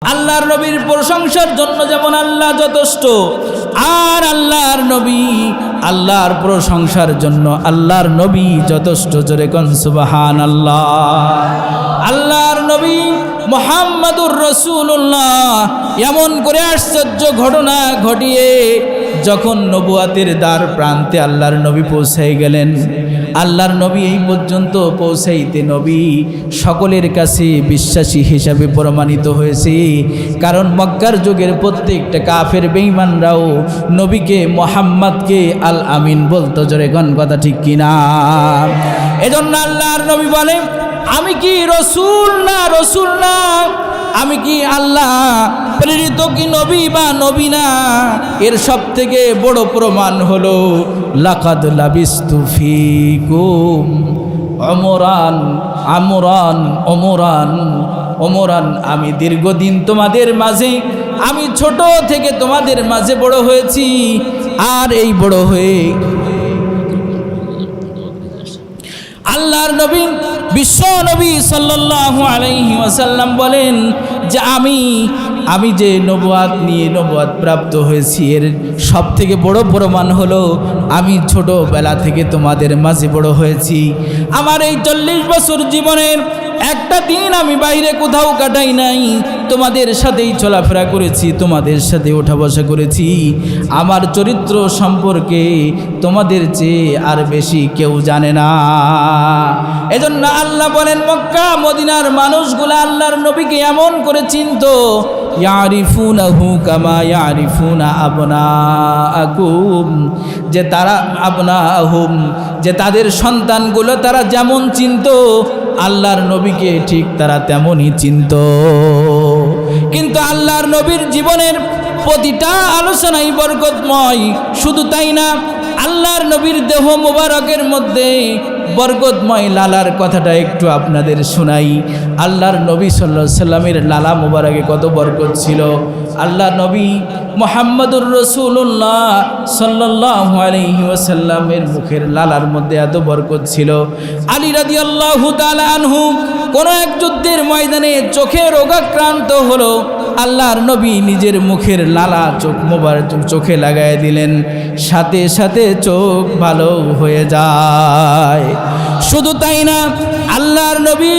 আল্লাহর নবীর প্রশংসার জন্য যেমন আল্লাহ যথেষ্ট, আর আল্লাহর প্রশংসার জন্য আল্লাহর নবী যথেষ্ট। জোরে কোন সুবহানাল্লাহ। আল্লাহর নবী মুহাম্মাদুর রাসূলুল্লাহ এমন করে আশ্চর্য ঘটনা ঘটিয়ে যখন নবুয়াতের দ্বার প্রান্তে আল্লাহর নবী পৌঁছে গেলেন, আল্লাহর নবী এই পর্যন্ত পৌঁছাইতে নবী সকলের কাছে বিশ্বাসী হিসাবে প্রমাণিত হয়েছে। কারণ মক্কার যুগের প্রত্যেকটা কাফের বেঈমানরাও নবীকে মুহাম্মদকে আল আমিন বলতো। জোরে কোন কথা ঠিক কিনা? এজন্য আল্লাহর নবী বলে, আমি কি রসুল না, আমি কি আল্লাহ প্রেরিত কি নবী বা নবী না? এর সব থেকে বড় প্রমাণ হলো লাকাদ লাবিস্তু ফীকুম ওমরান, আমি দীর্ঘদিন তোমাদের মাঝে, আমি ছোট থেকে তোমাদের মাঝে বড় হয়েছি। আর এই বড় হয়ে আল্লাহর নবী বিশ্ব নবী সাল্লাল্লাহু আলাইহি ওয়াসাল্লাম বলেন যে আমি যে নবুয়াত নিয়ে নবুয়াত প্রাপ্ত হয়েছি, এর সব থেকে বড় প্রমাণ হলো আমি ছোটবেলা থেকে তোমাদের মাঝে বড় হয়েছি। আমার এই 40 বছর জীবনের একটা দিন আমি বাইরে কোথাও কাটাই নাই, তোমাদের সাথেই চলাফেরা করেছি, তোমাদের সাথে ওঠা বসা করেছি। আমার চরিত্র সম্পর্কে তোমাদের চেয়ে আর বেশি কেউ জানে না। এজন্য আল্লাহ বলেন, মক্কা মদিনার মানুষগুলো আল্লাহর নবীকে এমন করে চিনতো, ইয়ারিফুনাহু কামা ইয়ারিফুনা আবনাআকুম, যে তারা আবনাআহুম, যে তাদের সন্তানগুলো তারা যেমন চিনতো আল্লাহর নবীকে ঠিক তারা তেমনই চিনতো। কিন্তু আল্লাহর নবীর জীবনের প্রতিটা আলোচনাই বরকতময়। শুধু তাই না, আল্লাহর নবীর দেহ মোবারকের মধ্যে বরকতময় লালার কথাটা একটু আপনাদের শোনাই। আল্লাহর নবী সাল্লাল্লাহু আলাইহি সাল্লামের লালা মোবারকে কত বরকত ছিল। আল্লাহ নবী মুহাম্মাদুর রাসূলুল্লাহ সাল্লাল্লাহু আলাইহি ওয়াসাল্লামের মুখের লালার মধ্যে এত বরকত ছিল। আলী রাদিয়াল্লাহু তাআলা আনহু কোন এক যুদ্ধের ময়দানে চোখে রোগাক্রান্ত হলো, আল্লাহর নবী নিজের মুখের লালা চোখ মোবারক চোখে লাগায় দিলেন, সাথে সাথে চোখ ভালো হয়ে যায়। শুধু তাই না, আল্লাহর নবী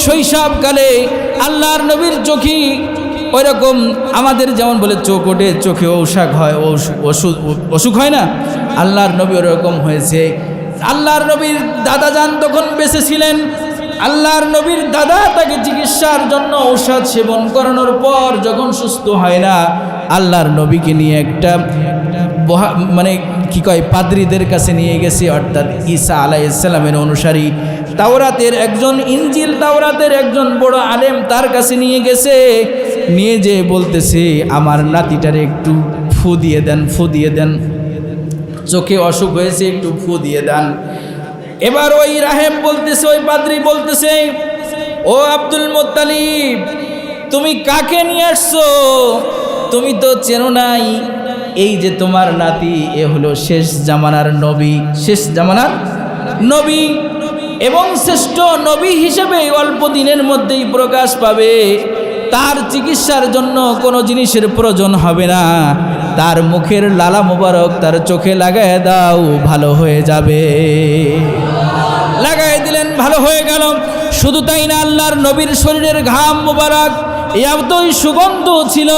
শৈশবকালে আল্লাহর নবীর চোখে ওই রকম আমাদের যেমন বলে চোখ ওঠে, চোখে অসুখ হয়, অসুখ হয় না, আল্লাহর নবী ওরকম হয়েছে। আল্লাহর নবীর দাদা যান তখন বেঁচে ছিলেন। আল্লাহর নবীর দাদা তাকে চিকিৎসার জন্য ঔষধ সেবন করানোর পর যখন সুস্থ হয় না, আল্লাহর নবীকে নিয়ে একটা পাদ্রীদের কাছে নিয়ে গেছে, অর্থাৎ ঈসা আলাইহিস সালামের অনুসারী, তাওরাতের একজন ইনজিল তাওরাতের একজন বড় আলেম তার কাছে নিয়ে গেছে। নিয়ে যে বলতেছে, আমার নাতিটারে একটু ফু দিয়ে দেন, চোখে অসুখ হয়েছে, একটু ফু দিয়ে দেন। এবার ওই রাহেব বলতেছে, ওই পাদ্রী বলতেছে, ও আব্দুল মুত্তালিব, তুমি কাকে নিয়ে আসছো? তুমি তো চেনো নাই, এই যে তোমার নাতি, এ হলো শেষ জামানার নবী এবং শ্রেষ্ঠ নবী হিসেবে অল্প দিনের মধ্যেই প্রকাশ পাবে। তার চিকিৎসার জন্য কোনো জিনিসের প্রয়োজন হবে না, তার মুখের লালা মোবারক তার চোখে লাগায় দাও, ভালো হয়ে যাবে। লাগাই দিলেন, ভালো হয়ে গেল। শুধু তাই না, আল্লাহর নবীর শরীরের ঘাম মোবারক এতই সুগন্ধ ছিল,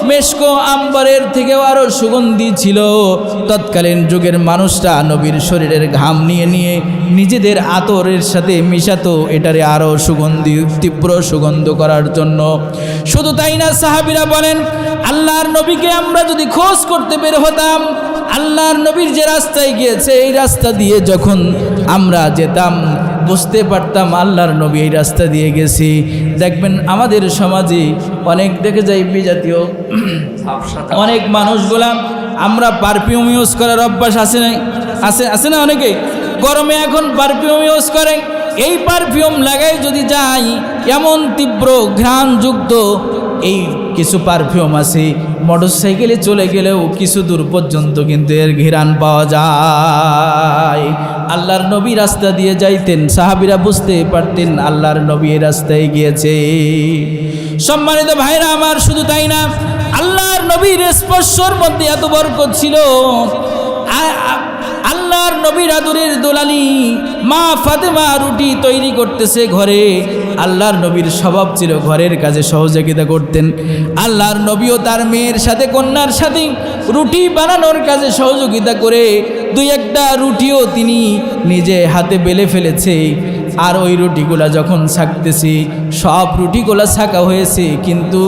মেশকো আম্বরের থেকেও আরও সুগন্ধি ছিল। তৎকালীন যুগের মানুষরা নবীর শরীরের ঘাম নিয়ে নিজেদের আতরের সাথে মিশাতো, এটারে আরও তীব্র সুগন্ধ করার জন্য। শুধু তাই না, সাহাবীরা বলেন, আল্লাহর নবীকে আমরা যদি খোঁজ করতে বের হতাম, আল্লাহর নবীর যে রাস্তায় গিয়েছে এই রাস্তা দিয়ে যখন আমরা যেতাম, বুঝতে পারতাম আল্লাহর নবী এই রাস্তা দিয়ে গেছি। দেখবেন আমাদের সমাজে অনেক দেখে যাই বিজাতীয় অনেক মানুষগুলা, আমরা পারফিউম ইউজ করার অভ্যাস আছে না অনেকে, গরমে এখন পারফিউম ইউজ করে। এই পারফিউম লাগাই যদি যাই, এমন তীব্র ঘ্রাণযুক্ত এই কিছু পারফিউম আছে, মোটরসাইকেলে চলে গেলেও কিছু দূর পর্যন্ত কিন্তু এর ঘ্রাণ পাওয়া যায়। আল্লাহর নবী রাস্তা দিয়ে যাইতেন, সাহাবীরা বুঝতে পারতেন আল্লাহর নবী এই রাস্তায় গিয়েছে। সম্মানিত ভাইরা আমার, শুধু তাই না, আল্লাহর নবীর স্পর্শর মধ্যে এত বরকত ছিল। আল্লাহর নবীর আদরের দোলালি মা ফাতেমা রুটি তৈরি করতেছে ঘরে। আল্লাহর নবীর স্বভাব ছিল ঘরের কাজে সহযোগিতা করতেন। আল্লাহর নবীও তার মেয়ের সাথে, কন্যার সাথে রুটি বানানোর কাজে সহযোগিতা করে দুই একটা রুটিও তিনি নিজে হাতে বেলে ফেলেছে। আর ওই রুটিগুলা যখন ছাকতেছি, সব রুটিগুলা ছাকা হয়েছে, কিন্তু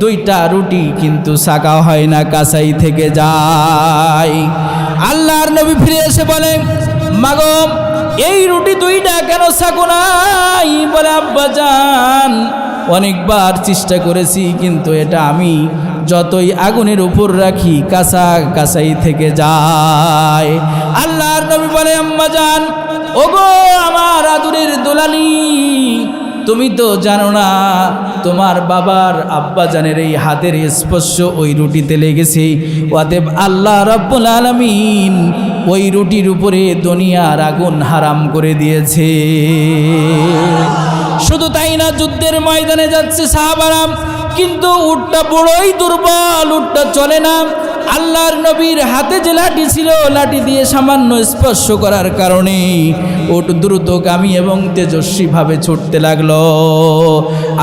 দুইটা রুটি কিন্তু ছাকা হয় না, কাঁচাই থেকে যায়। আল্লাহর নবী ফিরে এসে বলে, মাগো এই রুটি দুইটা কেন ছাকো নাই? বলে, আব্বাজান অনেকবার চেষ্টা করেছি, কিন্তু এটা আমি যতই আগুনের উপর রাখি কাঁচাই থেকে যায়। আল্লাহর নবী বলে, আম্মাজান, ওগো আমার আদরের দুলালি, তুমি তো জানো না তোমার বাবার আব্বাজানের এই হাতের স্পর্শ ওই রুটিতে লেগেছে। অতএব আল্লাহ রাব্বুল আলামিন ওই রুটির উপরে দুনিয়ার আগুন হারাম করে দিয়েছে। শুধু তাই না, যুদ্ধের ময়দানে যাচ্ছে সাহাবারা, কিন্তু উটটা বড়ই দুর্বল, উটটা চলে না। আল্লাহর নবীর হাতে যে লাঠি ছিল, লাঠি দিয়ে সামান্য স্পর্শ করার কারণে উট দ্রুতগামী এবং তেজস্বীভাবে ছুটতে লাগলো।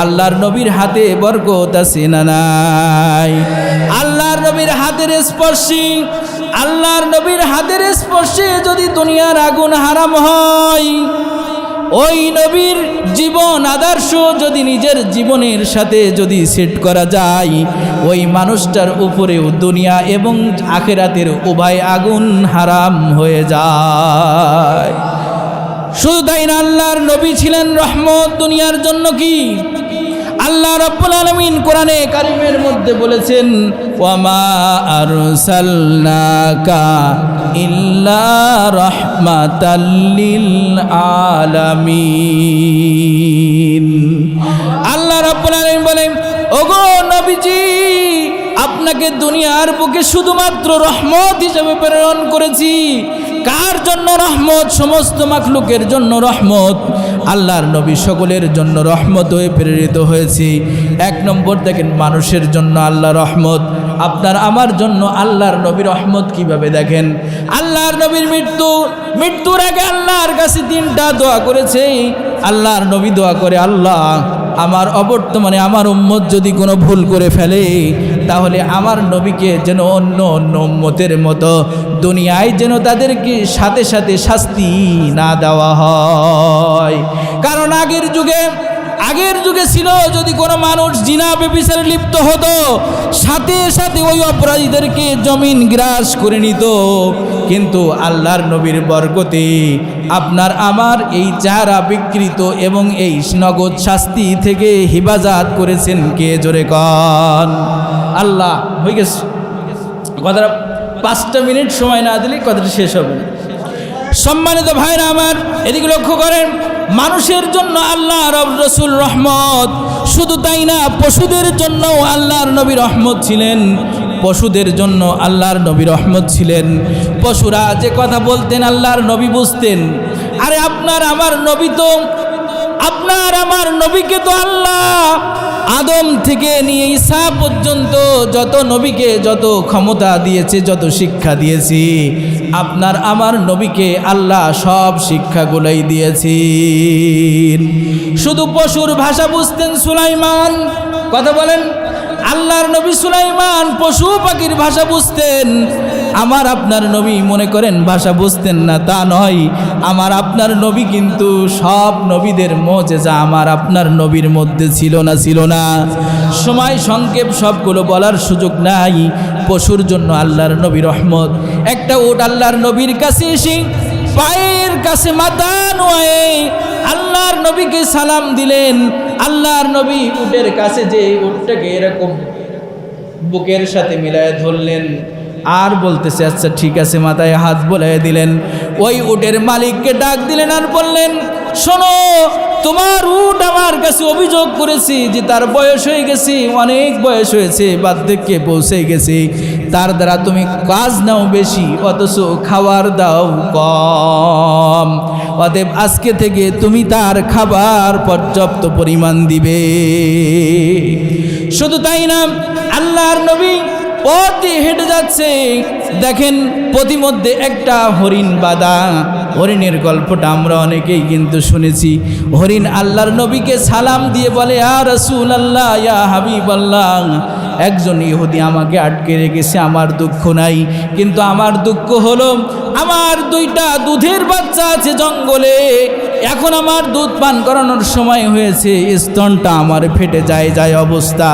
আল্লাহর নবীর হাতে বরকত আছে না নাই? আল্লাহর নবীর হাতের স্পর্শে, আল্লাহর নবীর হাতের স্পর্শে যদি দুনিয়ার আগুন হারাম হয়, ওই নবীর জীবন আদর্শ যদি নিজের জীবনের সাথে যদি সেট করা যায়, ওই মানুষটার উপরেও দুনিয়া এবং আখিরাতের উভয় আগুন হারাম হয়ে যায়। শুধু তাই না, আল্লাহর নবী ছিলেন রহমত দুনিয়ার জন্য। কি আল্লাহ রাব্বুল আলামিন কোরআনে কারিমের মধ্যে বলেছেন, ওয়ামা আরসালনাকা ইল্লা রাহমাতাল লিল আলামিন। আল্লাহ রাব্বুল আলামিন বলেন, ওগো নবীজি, আপনাকে দুনিয়ার বুকে শুধুমাত্র রহমত হিসেবে প্রেরণ করেছি। কার জন্য রহমত? সমস্ত মাখলুকের জন্য রহমত। আল্লাহর নবী সকলের জন্য রহমত হয়ে প্রেরিত হয়েছি। এক নম্বর দেখেন, মানুষের জন্য আল্লাহ রহমত। আপনার আমার জন্য আল্লাহর নবী রহমত কিভাবে দেখেন। আল্লাহর নবীর মৃত্যুর আগে আল্লাহর কাছে 3টা দোয়া করেছে। আল্লাহর নবী দোয়া করে, আল্লাহ আমার অবর্তমানে আমার উম্মত যদি কোনো ভুল করে ফেলে, তাহলে আমার নবীকে যেন অন্য উম্মতের মতো দুনিয়ায় যেন তাদেরকে সাথে সাথে শাস্তি না দেওয়া হয়। কারণ আগের যুগে ছিল, যদি কোনো মানুষ জিনা ব্যভিচারে লিপ্ত হতো, সাথে সাথে ওই অপরাধীদেরকে জমিন গ্রাস করে নিত। কিন্তু আল্লাহর নবীর বরকতে আপনার আমার এই চেহারা বিকৃত এবং এই নগদ শাস্তি থেকে হেফাজত করেছেন কে? জোরে কন আল্লাহ। হয়ে গেছে কথাটা, 5টা মিনিট সময় না দিলে কথাটা শেষ হবে। সম্মানিত ভাইরা আমার, এদিকে লক্ষ্য করেন, মানুষের জন্য আল্লাহ রসুল রহমত। শুধু তাই না, পশুদের জন্য আল্লাহর নবী রহমত ছিলেন। পশুদের জন্য আল্লাহর নবী রহমত ছিলেন। পশুরা যে কথা বলতেন আল্লাহর নবী বুঝতেন। আরে আপনার আমার নবীকে তো আল্লাহ আদম থেকে নিয়ে ঈসা পর্যন্ত যত নবীকে যত ক্ষমতা দিয়েছে, যত শিক্ষা দিয়েছি, আপনার আমার নবীকে আল্লাহ সব শিক্ষাগুলোই দিয়েছেন। শুধু পশুর ভাষা বুঝতেন সুলাইমান, কথা বলেন, আল্লাহর নবী সুলাইমান পশু পাখির ভাষা বুঝতেন। আমার আপনার নবী মনে করেন ভাষা বুঝতেন না, তা নয়। আমার আপনার নবী কিন্তু সব নবীদের মুজিজা আমার আপনার নবীর মধ্যে ছিল না। সময় সংক্ষেপ, সবগুলো বলার সুযোগ নাই। পশুর জন্য আল্লাহর নবী রহমত। একটা উট আল্লাহর নবীর কাছে এসে পায়ের কাছে মাথা নোয়ে আল্লাহর নবীকে সালাম দিলেন। আল্লাহর নবী উটের কাছে যে উটটাকে এরকম বুকের সাথে মিলায় ধরলেন, আর বলতেছে আচ্ছা ঠিক আছে, মাথায় হাত বোলায় দিলেন। ওই উটের মালিককে ডাক দিলেন আর বললেন, শোনো, তোমার উট আমার কাছে অভিযোগ করেছে যে তার বয়স হয়ে গেছে, অনেক বয়স হয়েছে, বার্ধক্যে পৌঁছে গেছে, তার দ্বারা তুমি কাজ নাও বেশি অথচ খাবার দাও কম। অতএব আজকে থেকে তুমি তার খাবার পর্যাপ্ত পরিমাণ দিবে। শুধু তাই না, আল্লাহর নবী পথে হেঁটে যাচ্ছে, দেখেন পথিমধ্যে একটা হরিণ বাঁধা। হরিণের গল্পটা আমরা অনেকেই কিন্তু শুনেছি। হরিণ আল্লাহর নবীকে সালাম দিয়ে বলে, ইয়া রাসূলুল্লাহ, ইয়া হাবিবাল্লাহ, একজন ইহুদি আমাকে আটকে রেখেছে, আমার দুঃখ নাই, কিন্তু আমার দুঃখ হলো আমার দুইটা দুধের বাচ্চা আছে জঙ্গলে, এখন আমার দুধ পান করানোর সময় হয়েছে, স্তনটা আমার ফেটে যায় অবস্থা।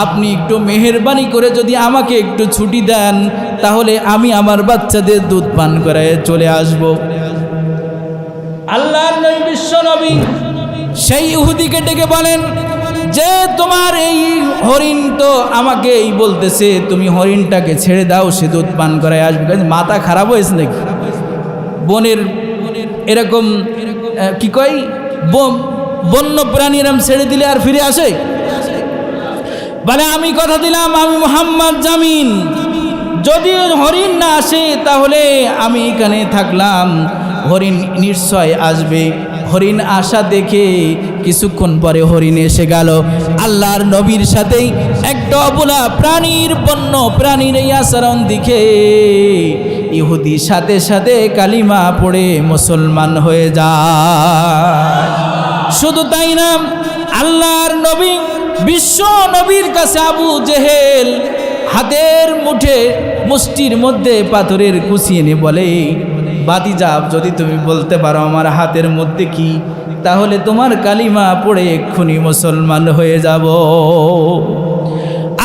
আপনি একটু মেহেরবানি করে যদি আমাকে একটু ছুটি দেন, তাহলে আমি আমার বাচ্চাদের দুধ পান করায় চলে আসব। আল্লাহর নবী বিশ্ব নবী সেই ইহুদিকে ডেকে বলেন যে, তোমার এই হরিণ তো আমাকে এই বলতেছে, তুমি হরিণটাকে ছেড়ে দাও, সে দুধ পান করায় আসবে। মাথা খারাপ হয়েছে নাকি? বনের এরকম কি কয়, বন্য প্রাণী এরম ছেড়ে দিলে আর ফিরে আসে? বলে, আমি কথা দিলাম, আমি মুহাম্মদ জামিন, যদি হরিণ না আসে তাহলে আমি এখানে থাকলাম, হরিণ নিশ্চয় আসবে। হরিণ আসা দেখে কিছুক্ষণ পরে হরিণ এসে গেল। আল্লাহর নবীর সাথেই একটা অবলা প্রাণীর বন্য প্রাণীর এই আচরণ দেখে ইহুদি সাথে সাথে কালিমা পড়ে মুসলমান হয়ে যায়। শুধু তাই না, আল্লাহর নবী বিশ্ব নবীর কাছে আবু জেহেল হাতের মুষ্টির মধ্যে পাথরের কুচি এনে বলে, বাতিজা, যদি তুমি বলতে পারো আমার হাতের মধ্যে কি, তাহলে তোমার কালিমা পড়ে এক্ষুনি মুসলমান হয়ে যাব।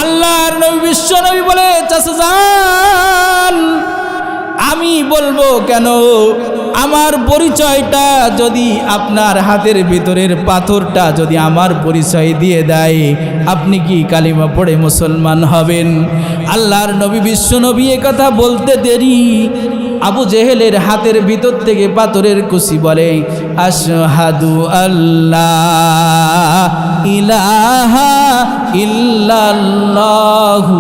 আল্লাহর নবী বিশ্ব নবী বলে, চাচা যান, আমি বলবো কেন, আমার পরিচয়টা যদি আপনার হাতের ভিতরের পাথরটা যদি আমার পরিচয় দিয়ে দেয়, আপনি কি কালিমা পড়ে মুসলমান হবেন? আল্লাহর নবী বিশ্ব নবী এ কথা বলতে দেরি, আবু জেহেলের হাতের ভিতর থেকে পাথরের কুচি বলে, আশহাদু আল্লাহ ইলাহা ইল্লাল্লাহু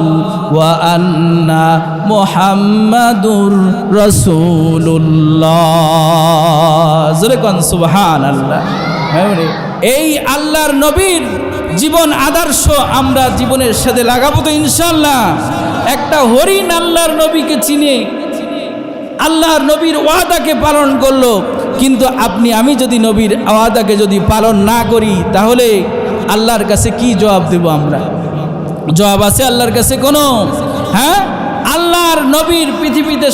ওয়া আন্না মুহাম্মাদুর রাসূলুল্লাহ। জোরে কোন সুবহানাল্লাহ। এই আল্লাহর নবীর জীবন আদর্শ আমরা জীবনের সাথে লাগাবো তো ইনশাআল্লাহ। একটা হরিণ আল্লাহর নবীকে চিনে আল্লাহর নবীর ওয়াদাকে পালন করলো, কিন্তু আপনি আমি যদি নবীর ওয়াদাকে যদি পালন না করি, তাহলে আল্লাহর কাছে কি জবাব দেব আমরা? জবাব আছে আল্লাহর কাছে কোনো? হ্যাঁ, আল্লাহর নবীর পৃথিবীতে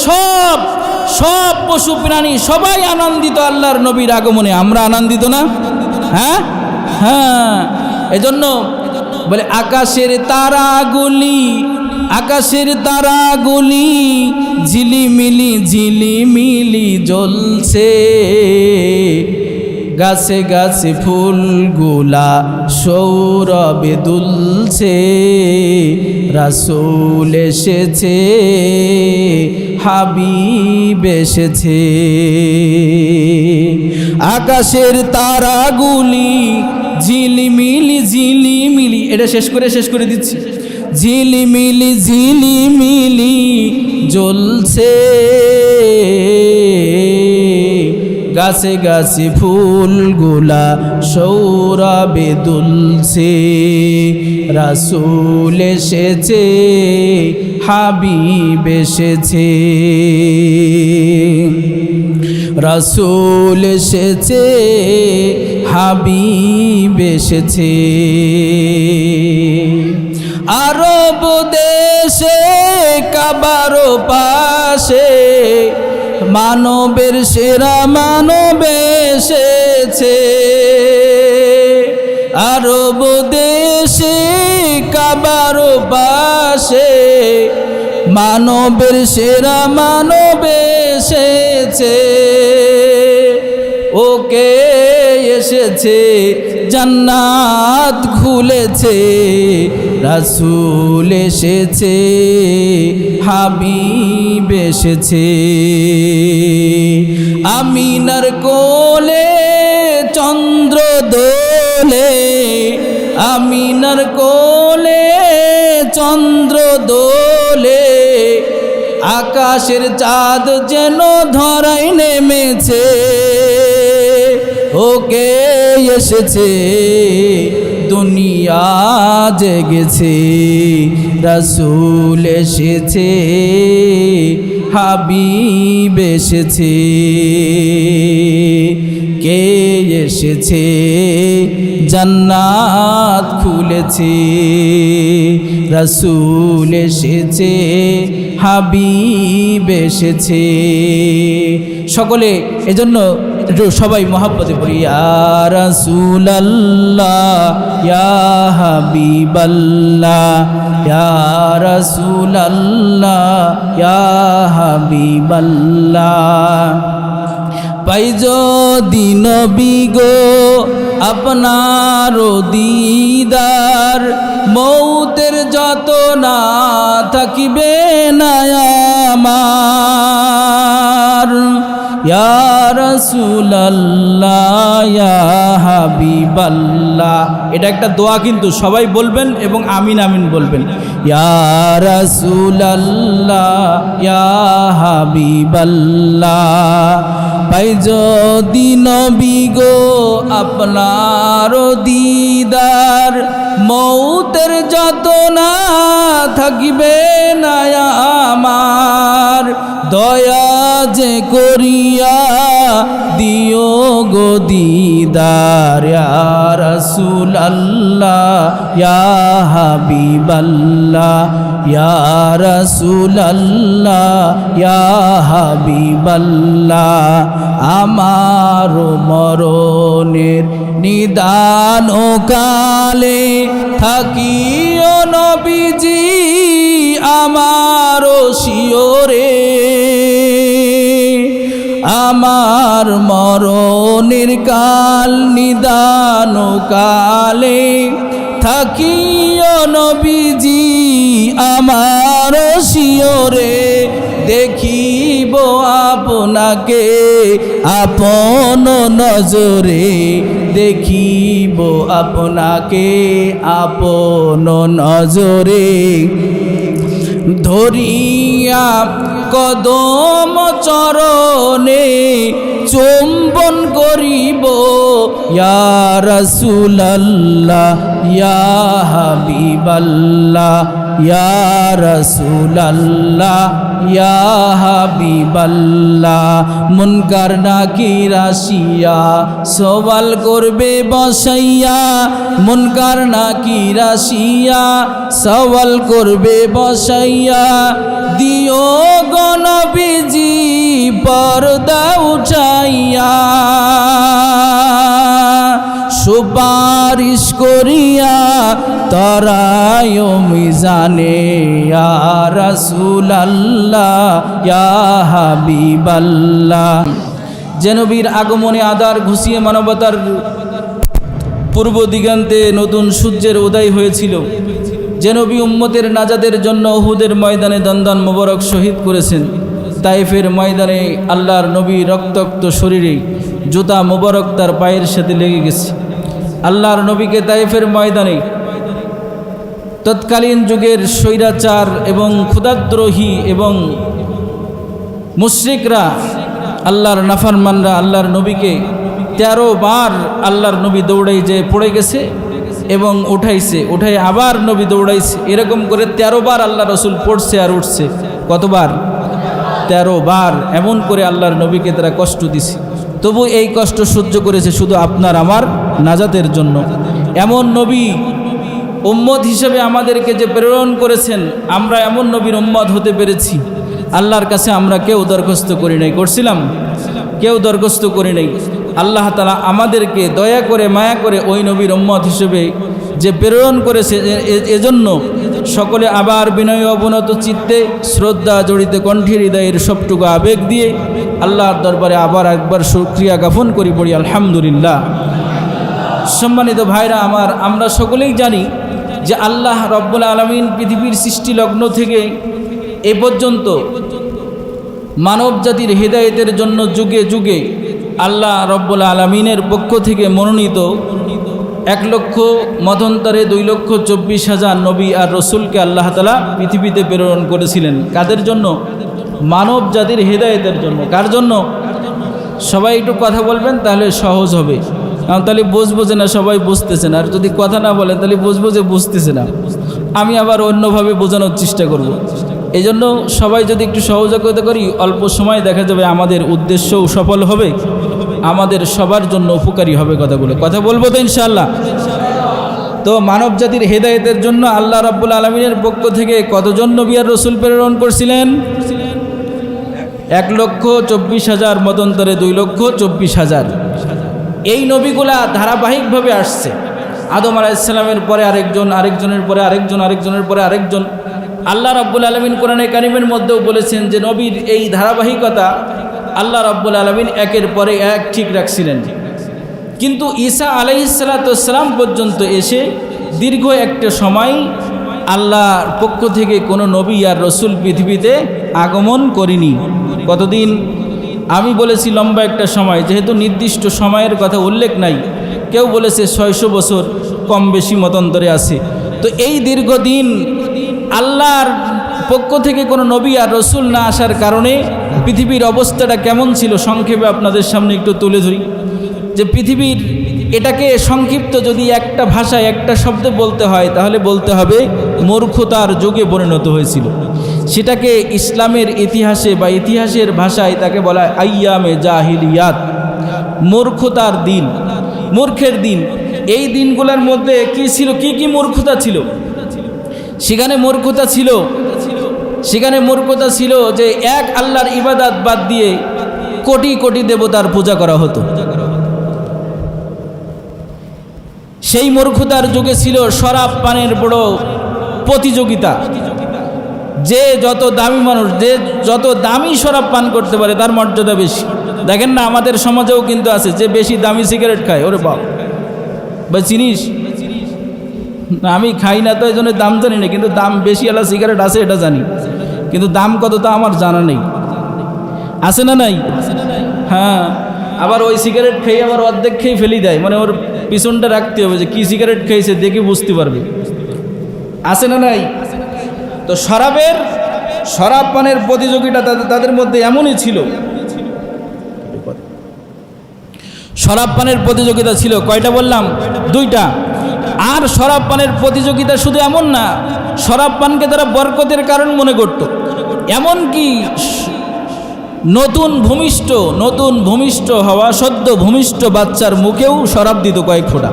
সব পশু প্রাণী সবাই আনন্দিত আল্লাহর নবীর আগমনে, আমরা আনন্দিত না? হ্যাঁ হ্যাঁ, এজন্য বলে, আকাশের তারাগুলি ঝিলিমিলি জ্বলছে, গাছে গাছে ফুলগুলা সৌরভে দুলছে, রাসূল এসেছে, হাবিব এসেছে। আকাশের তারাগুলি ঝিলিমিলি, এটা শেষ করে দিচ্ছি, ঝিলিমিলি জ্বলছে, গাছে গাছে ফুলগুলা সৌরভে দুলছে, রাসূল এসেছে, হাবিব এসেছে, রাসূল এসেছে, হাবিব এসেছে। আরব দেশে কাবার পাশে মানবের সেরা মানব এসেছে, আরব দেশে কাবার পাশে মানবের সেরা মানব এসেছে, ওকে এসেছে, জান্নাত খুলেছে, রাসূল এসেছে, হাবিব এসেছে। আমিনার কোলে চন্দ্র দোলে, আমিনার কোলে চন্দ্র দোলে, আকাশের চাঁদ যেন ধরায় নেমেছে। ওকে এসেছে, দুনিয়া জেগেছে, রাসূল এসেছে, হাবিব এসেছে। কে এসেছে, জান্নাত খুলেছে, রাসূল এসেছে, হাবিব এসেছে। সকলে এজন্য সবাই মহব্বতে পড়ি, ইয়া রাসূলাল্লাহ, ইয়া হাবিবাল্লাহ, ইয়া রাসূলাল্লাহ, ইয়া হাবিবাল্লাহ। পাই যদি নবী গো আপনার দিদার, মৌতের যত না থাকিবে না আমার। ইয়া রাসূলাল্লাহ, ইয়া হাবিবাল্লাহ। এটা একটা দোয়া, কিন্তু সবাই বলবেন এবং আমিন আমিন বলবেন। ইয়া রাসূলাল্লাহ, ইয়া হাবিবাল্লাহ। পাই যদি নবী গো আপনার দিদার, মৌতের যত না থাকিবে না আমার। দয়া যে করিয়া দিও গো দিদার, ইয়া রাসূলাল্লাহ, ইয়া হাবিবাল্লাহ, ইয়া রাসূলাল্লাহ, ইয়া হাবিবাল্লাহ। আমার মরণের নিদান কালে থাকিও নবীজি আমার শিওরে। আমার মরণের কাল নিদান কালে থাকিও নবীজি আমার শিওরে। দেখিব আপনাকে আপন নজরে, দেখিব আপনাকে আপন নজরে। ধরিয়া কদম চরণে চুম্বন করিব, ইয়া রাসূলাল্লাহ, ইয়া হাবিবাল্লাহ, ইয়া রাসূলাল্লাহ, ইয়া হাবিবাল্লাহ। মুনকার নাকির আসিয়া সওয়াল করবে বসাইয়া, মুনকার নাকির আসিয়া সওয়াল করবে বসাইয়া। দিও গো নবীজি পর্দা উঠাইয়া, সুপারিশ করিয়া তরায় মিজানে, ইয়া রাসূলাল্লাহ, ইয়া হাবিবাল্লাহ। যে নবীর আগমনে আদার ঘুষিয়ে মানবতার পূর্ব দিগন্তে নতুন সূর্যের উদয় হয়েছিল, যে নবী উম্মতের নাজাদের জন্য উহুদের ময়দানে দন্দন মোবারক শহীদ করেছেন, তাইফের ময়দানে আল্লাহর নবী রক্তাক্ত শরীরে জুতা মোবারক তার পায়ের সাথে লেগে গেছে। আল্লাহর নবীকে তাইফের ময়দানে তৎকালীন যুগের স্বৈরাচার এবং ক্ষুধাদ্রোহী এবং মুশরিকরা, আল্লাহর নাফরমানরা আল্লাহর নবীকে 13 বার আল্লাহর নবী দৌড়াই যে পড়ে গেছে এবং উঠাইছে, উঠাই আবার নবী দৌড়াইছে। এরকম করে 13 বার আল্লাহ রসুল পড়ছে আর উঠছে। কতবার? 13 বার। এমন করে আল্লাহর নবীকে তারা কষ্ট দিছে, তবু এই কষ্ট সহ্য করেছে শুধু আপনার আমার নাজাতের জন্য। এমন নবী উম্মত হিসেবে আমাদেরকে যে প্রেরণ করেছেন, আমরা এমন নবীর উম্মত হতে পেরেছি। আল্লাহর কাছে আমরা কেউ দরখাস্ত করি নাই, করছিলাম? কেউ দরখাস্ত করি নাই। আল্লাহ তাআলা আমাদেরকে দয়া করে মায়া করে ওই নবীর উম্মত হিসেবে যে প্রেরণ করেছে, এজন্য সকলে আবার বিনয় অবনত চিত্তে শ্রদ্ধা জড়িত কণ্ঠে হৃদয়ের সবটুকু আবেগ দিয়ে আল্লাহর দরবারে আবার একবার শুকরিয়া জ্ঞাপন করি, পড়ি আলহামদুলিল্লাহ। সম্মানিত ভাইরা আমার, আমরা সকলেই জানি যে আল্লাহ রব্বুল আলামিন পৃথিবীর সৃষ্টি লগ্ন থেকে এ পর্যন্ত মানব জাতির হেদায়েতের জন্য যুগে যুগে আল্লাহ রব্বুল আলামিনের পক্ষ থেকে মনোনীত 1 লক্ষ মতান্তরে 2,24,000 নবী আর রসুলকে আল্লাহ তাআলা পৃথিবীতে প্রেরণ করেছিলেন। কাদের জন্য? মানব জাতির হেদায়েতের জন্য। কার জন্য? সবাই একটু কথা বলবেন তাহলে সহজ হবে, কারণ তাহলে বুঝবো যে না সবাই বুঝতেছে না, আর যদি কথা না বলেন তাহলে বুঝবো যে বুঝতেছে না। আমি আবার অন্যভাবে বোঝানোর চেষ্টা করব। এই জন্য সবাই যদি একটু সহযোগিতা করি, অল্প সময় দেখা যাবে আমাদের উদ্দেশ্যও সফল হবে, আমাদের সবার জন্য উপকারী হবে কথাগুলো। কথা বলবো তো ইনশাআল্লাহ। তো মানব জাতির হেদায়েতের জন্য আল্লাহ রাব্বুল আলামিনের পক্ষ থেকে কতজন নবী আর রসুল প্রেরণ করছিলেন? 1,24,000 মতান্তরে 2,24,000। এই নবীগুলা ধারাবাহিকভাবে আসছে। আদম আলাইহিস সালামের পরে আরেকজন, আরেকজনের পরে আরেকজন, আরেকজনের পরে আরেকজন। আল্লাহ রাব্বুল আলামিন কোরআনে কারিমের মধ্যেও বলেছেন যে নবীর এই ধারাবাহিকতা আল্লাহ রাব্বুল আলামিন একের পরে এক ঠিক রাখছিলেন। কিন্তু ঈসা আলাইহিস সালাম পর্যন্ত এসে দীর্ঘ একটা সময় আল্লাহর পক্ষ থেকে কোনো নবী আর রসুল পৃথিবীতে আগমন করেনি। কতদিন? আমি বলেছি লম্বা একটা সময়, যেহেতু নির্দিষ্ট সময়ের কথা উল্লেখ নাই। কেউ বলেছে 600 বছর, কম বেশি মতান্তরে আছে। তো এই দীর্ঘদিন আল্লাহর পক্ষ থেকে কোনো নবী আর রসুল না আসার কারণে পৃথিবীর অবস্থাটা কেমন ছিল সংক্ষেপে আপনাদের সামনে একটু তুলে ধরি। যে পৃথিবীর এটাকে সংক্ষিপ্ত যদি একটা ভাষায় একটা শব্দে বলতে হয় তাহলে বলতে হবে মূর্খতার যুগে পরিণত হয়েছিল। সেটাকে ইসলামের ইতিহাসে বা ইতিহাসের ভাষায় তাকে বলা হয় আইয়ামে জাহিলিয়াত, মূর্খতার দিন, মূর্খের দিন। এই দিনগুলোর মধ্যে কি ছিল, কি কি মূর্খতা ছিল? সেখানে মূর্খতা ছিল যে এক আল্লাহর ইবাদত বাদ দিয়ে কোটি কোটি দেবতার পূজা করা হতো। সেই মূর্খতার যুগে ছিল শরাব পানের বড় প্রতিযোগিতা। যে যত দামি মানুষ, যে যত দামি শরাব পান করতে পারে তার মর্যাদা বেশি। দেখেন না আমাদের সমাজেও কিন্তু আছে যে বেশি দামি সিগারেট খায়, ওরে বাপ বা চিনিস না, আমি খাই না তো এই জন্য দাম জানি না, কিন্তু দাম বেশি আলা সিগারেট আছে এটা জানি, কিন্তু দাম কত তা আমার জানা নেই। আছে না নাই? হ্যাঁ, আবার ওই সিগারেট খেয়ে আবার অর্ধেক খেয়ে ফেলি দেয়, মানে ওর পিছনটা রাখতে হবে যে কি সিগারেট খেয়েছে দেখে বুঝতে পারবে। আছে না নাই? তো শরাব পানের প্রতিযোগিতা তাদের মধ্যে এমনই ছিল। শরাব পানের প্রতিযোগিতা ছিল কয়টা বললাম? 2টা। আর শরাব পানের প্রতিযোগিতা শুধু এমন না, শরাব পানকে তারা বরকতের কারণ মনে করত। এমনকি নতুন ভূমিষ্ঠ হওয়া সদ্য ভূমিষ্ঠ বাচ্চার মুখেও শরাব দিত কয়েক ফোঁটা,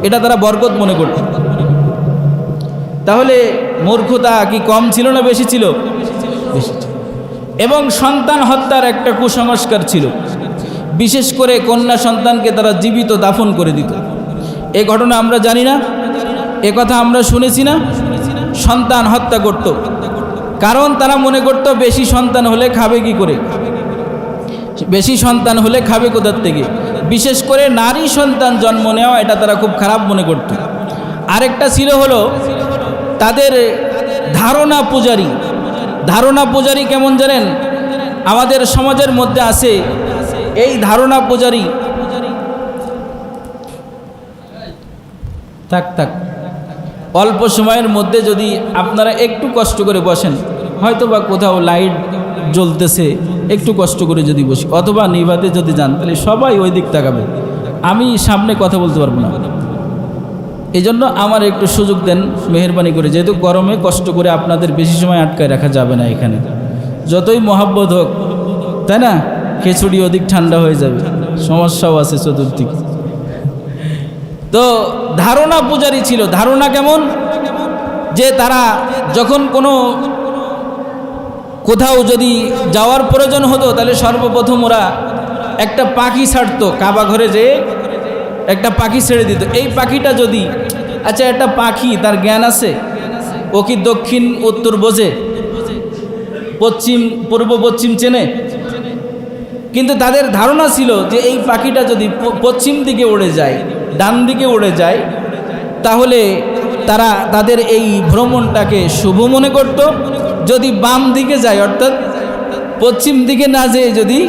এটা তারা বরকত মনে করত। তাহলে মূর্খতা কি কম ছিল না বেশি ছিল? বেশি ছিল। এবং সন্তান হত্যার একটা কুসংস্কার ছিল। বিশেষ করে কন্যা সন্তানকে তারা জীবিত দাফন করে দিত। এই ঘটনা আমরা জানি না, এ কথা আমরা শুনেছি না? সন্তান হত্যা করত, কারণ তারা মনে করত বেশি সন্তান হলে খাবে কি করে, বেশি সন্তান হলে খাবে কোথার থেকে। বিশেষ করে নারী সন্তান জন্ম নেওয়া এটা তারা খুব খারাপ মনে করত। আরেকটা ছিল হলো তাদের ধারণা পূজারী কেমন জানেন? আমাদের সমাজের মধ্যে আছে এই ধারণা পূজারী। থাক অল্প সময়ের মধ্যে যদি আপনারা একটু কষ্ট করে বসেন, হয়তো বা কোথাও লাইট জ্বলতেছে, একটু কষ্ট করে যদি বসি অথবা নিভাতে যদি যান তাহলে সবাই ওই দিক তাকাবে, আমি সামনে কথা বলতে পারবো না। এই জন্য আমার একটু সুযোগ দেন মেহেরবানি করে, যেহেতু গরমে কষ্ট করে আপনাদের বেশি সময় আটকায় রাখা যাবে না এখানে। যতই মহাব্বত হোক, তাই না, খিচুড়ি অধিক ঠান্ডা হয়ে যাবে, সমস্যাও আছে চতুর্দিক। তো ধারণা পূজারী ছিল। ধারণা কেমন? যে তারা যখন কোথাও যদি যাওয়ার প্রয়োজন হতো তাহলে সর্বপ্রথম ওরা একটা পাখি ছাড়তো, কাবা ঘরে যে একটা পাখি ছেড়ে দিত। এই পাখিটা যদি, আচ্ছা একটা পাখি তার জ্ঞান আছে, ও কি দক্ষিণ উত্তর বোঝে, পশ্চিম পূর্ব পশ্চিম চেনে? কিন্তু তাদের ধারণা ছিল যে এই পাখিটা যদি পশ্চিম দিকে উড়ে যায়, ডান দিকে উড়ে যায়, তাহলে তারা তাদের এই ভ্রমণটাকে শুভ মনে করত। যদি বাম দিকে যায়, অর্থাৎ পশ্চিম দিকে না যেয়ে যদি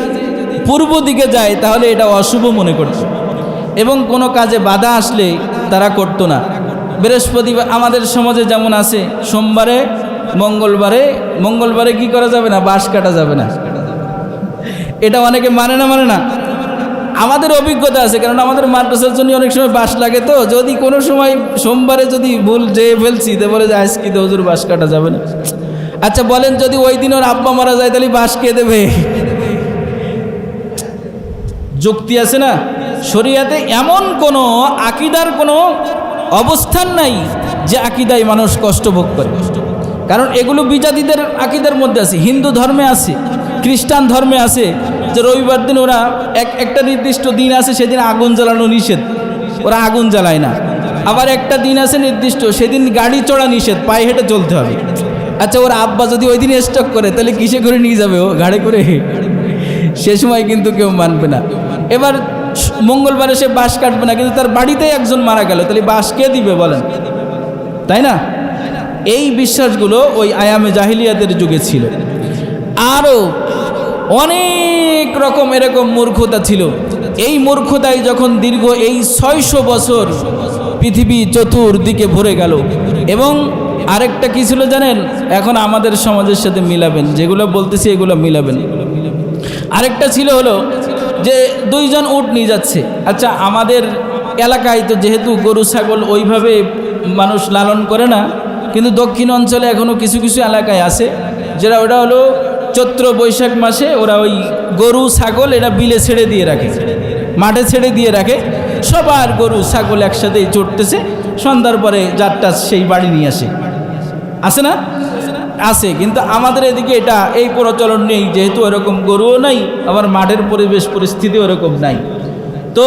পূর্ব দিকে যায় তাহলে এটা অশুভ মনে করত এবং কোনো কাজে বাধা আসলে তারা করতো না। বৃহস্পতিবার আমাদের সমাজে যেমন আছে, সোমবারে মঙ্গলবারে কি করা যাবে না, বাঁশ কাটা যাবে না। এটা অনেকে মানে না। আমাদের অভিজ্ঞতা আছে, কারণ আমাদের মাদ্রাসার জন্য অনেক সময় বাঁশ লাগে। তো যদি কোনো সময় সোমবারে যদি ভুল যেয়ে ফেলছি তো বলে যে আজকে তো হুজুর বাঁশ কাটা যাবে না। আচ্ছা বলেন, যদি ওই দিন ওর আব্বা মারা যায় তাহলে বাঁশ কে দেবে? যুক্তি আছে না? শরিয়াতে এমন কোনো আকীদার কোনো অবস্থান নাই যে আকীদায় মানুষ কষ্ট ভোগ করে। কারণ এগুলো বিজাতিদের আকীদার মধ্যে আছে। হিন্দু ধর্মে আছে, খ্রিস্টান ধর্মে আছে যে রবিবার দিন ওরা একটা নির্দিষ্ট দিন আছে, সেদিন আগুন জ্বালানো নিষেধ, ওরা আগুন জ্বালায় না। আবার একটা দিন আছে নির্দিষ্ট, সেদিন গাড়ি চড়া নিষেধ, পায়ে হেঁটে চলতে হবে। আচ্ছা ওর আব্বা যদি ওই দিন স্টক করে তাহলে কিসে করে নিয়ে যাবে ও? গাড়ি করে। সে সময় কিন্তু কেউ মানবে না। এবার মঙ্গলবারে সে বাঁশ কাটবে না, কিন্তু তার বাড়িতেই একজন মারা গেল, তাহলে বাঁশ কে দিবে বলেন? তাই না? এই বিশ্বাসগুলো ওই আয়ামে জাহিলিয়াতের যুগে ছিল। আরও অনেক রকম এরকম মূর্খতা ছিল। এই মূর্খতায় যখন দীর্ঘ এই 600 বছর পৃথিবী চতুর্দিকে ভরে গেল। এবং আরেকটা কি ছিল জানেন? এখন আমাদের সমাজের সাথে মিলাবেন, যেগুলো বলতেছি এগুলো মিলাবেন। আরেকটা ছিল হলো যে 2 জন উট নিয়ে যাচ্ছে। আচ্ছা আমাদের এলাকায় তো যেহেতু গরু ছাগল ওইভাবে মানুষ লালন করে না, কিন্তু দক্ষিণ অঞ্চলে এখনও কিছু কিছু এলাকায় আছে যেটা ওটা হলো চৈত্র বৈশাখ মাসে ওরা ওই গরু ছাগল এরা বিলে ছেড়ে দিয়ে রাখে, মাঠে ছেড়ে দিয়ে রাখে। সবার গরু ছাগল একসাথেই চড়তেছে, সন্ধ্যার পরে যারটা সেই বাড়ি নিয়ে আসে। আছে না? আছে। কিন্তু আমাদের এদিকে এটা এই প্রচলন নেই, যেহেতু এরকম গরুও নাই, আবার মাঠের পরিবেশ পরিস্থিতি ওরকম নাই। তো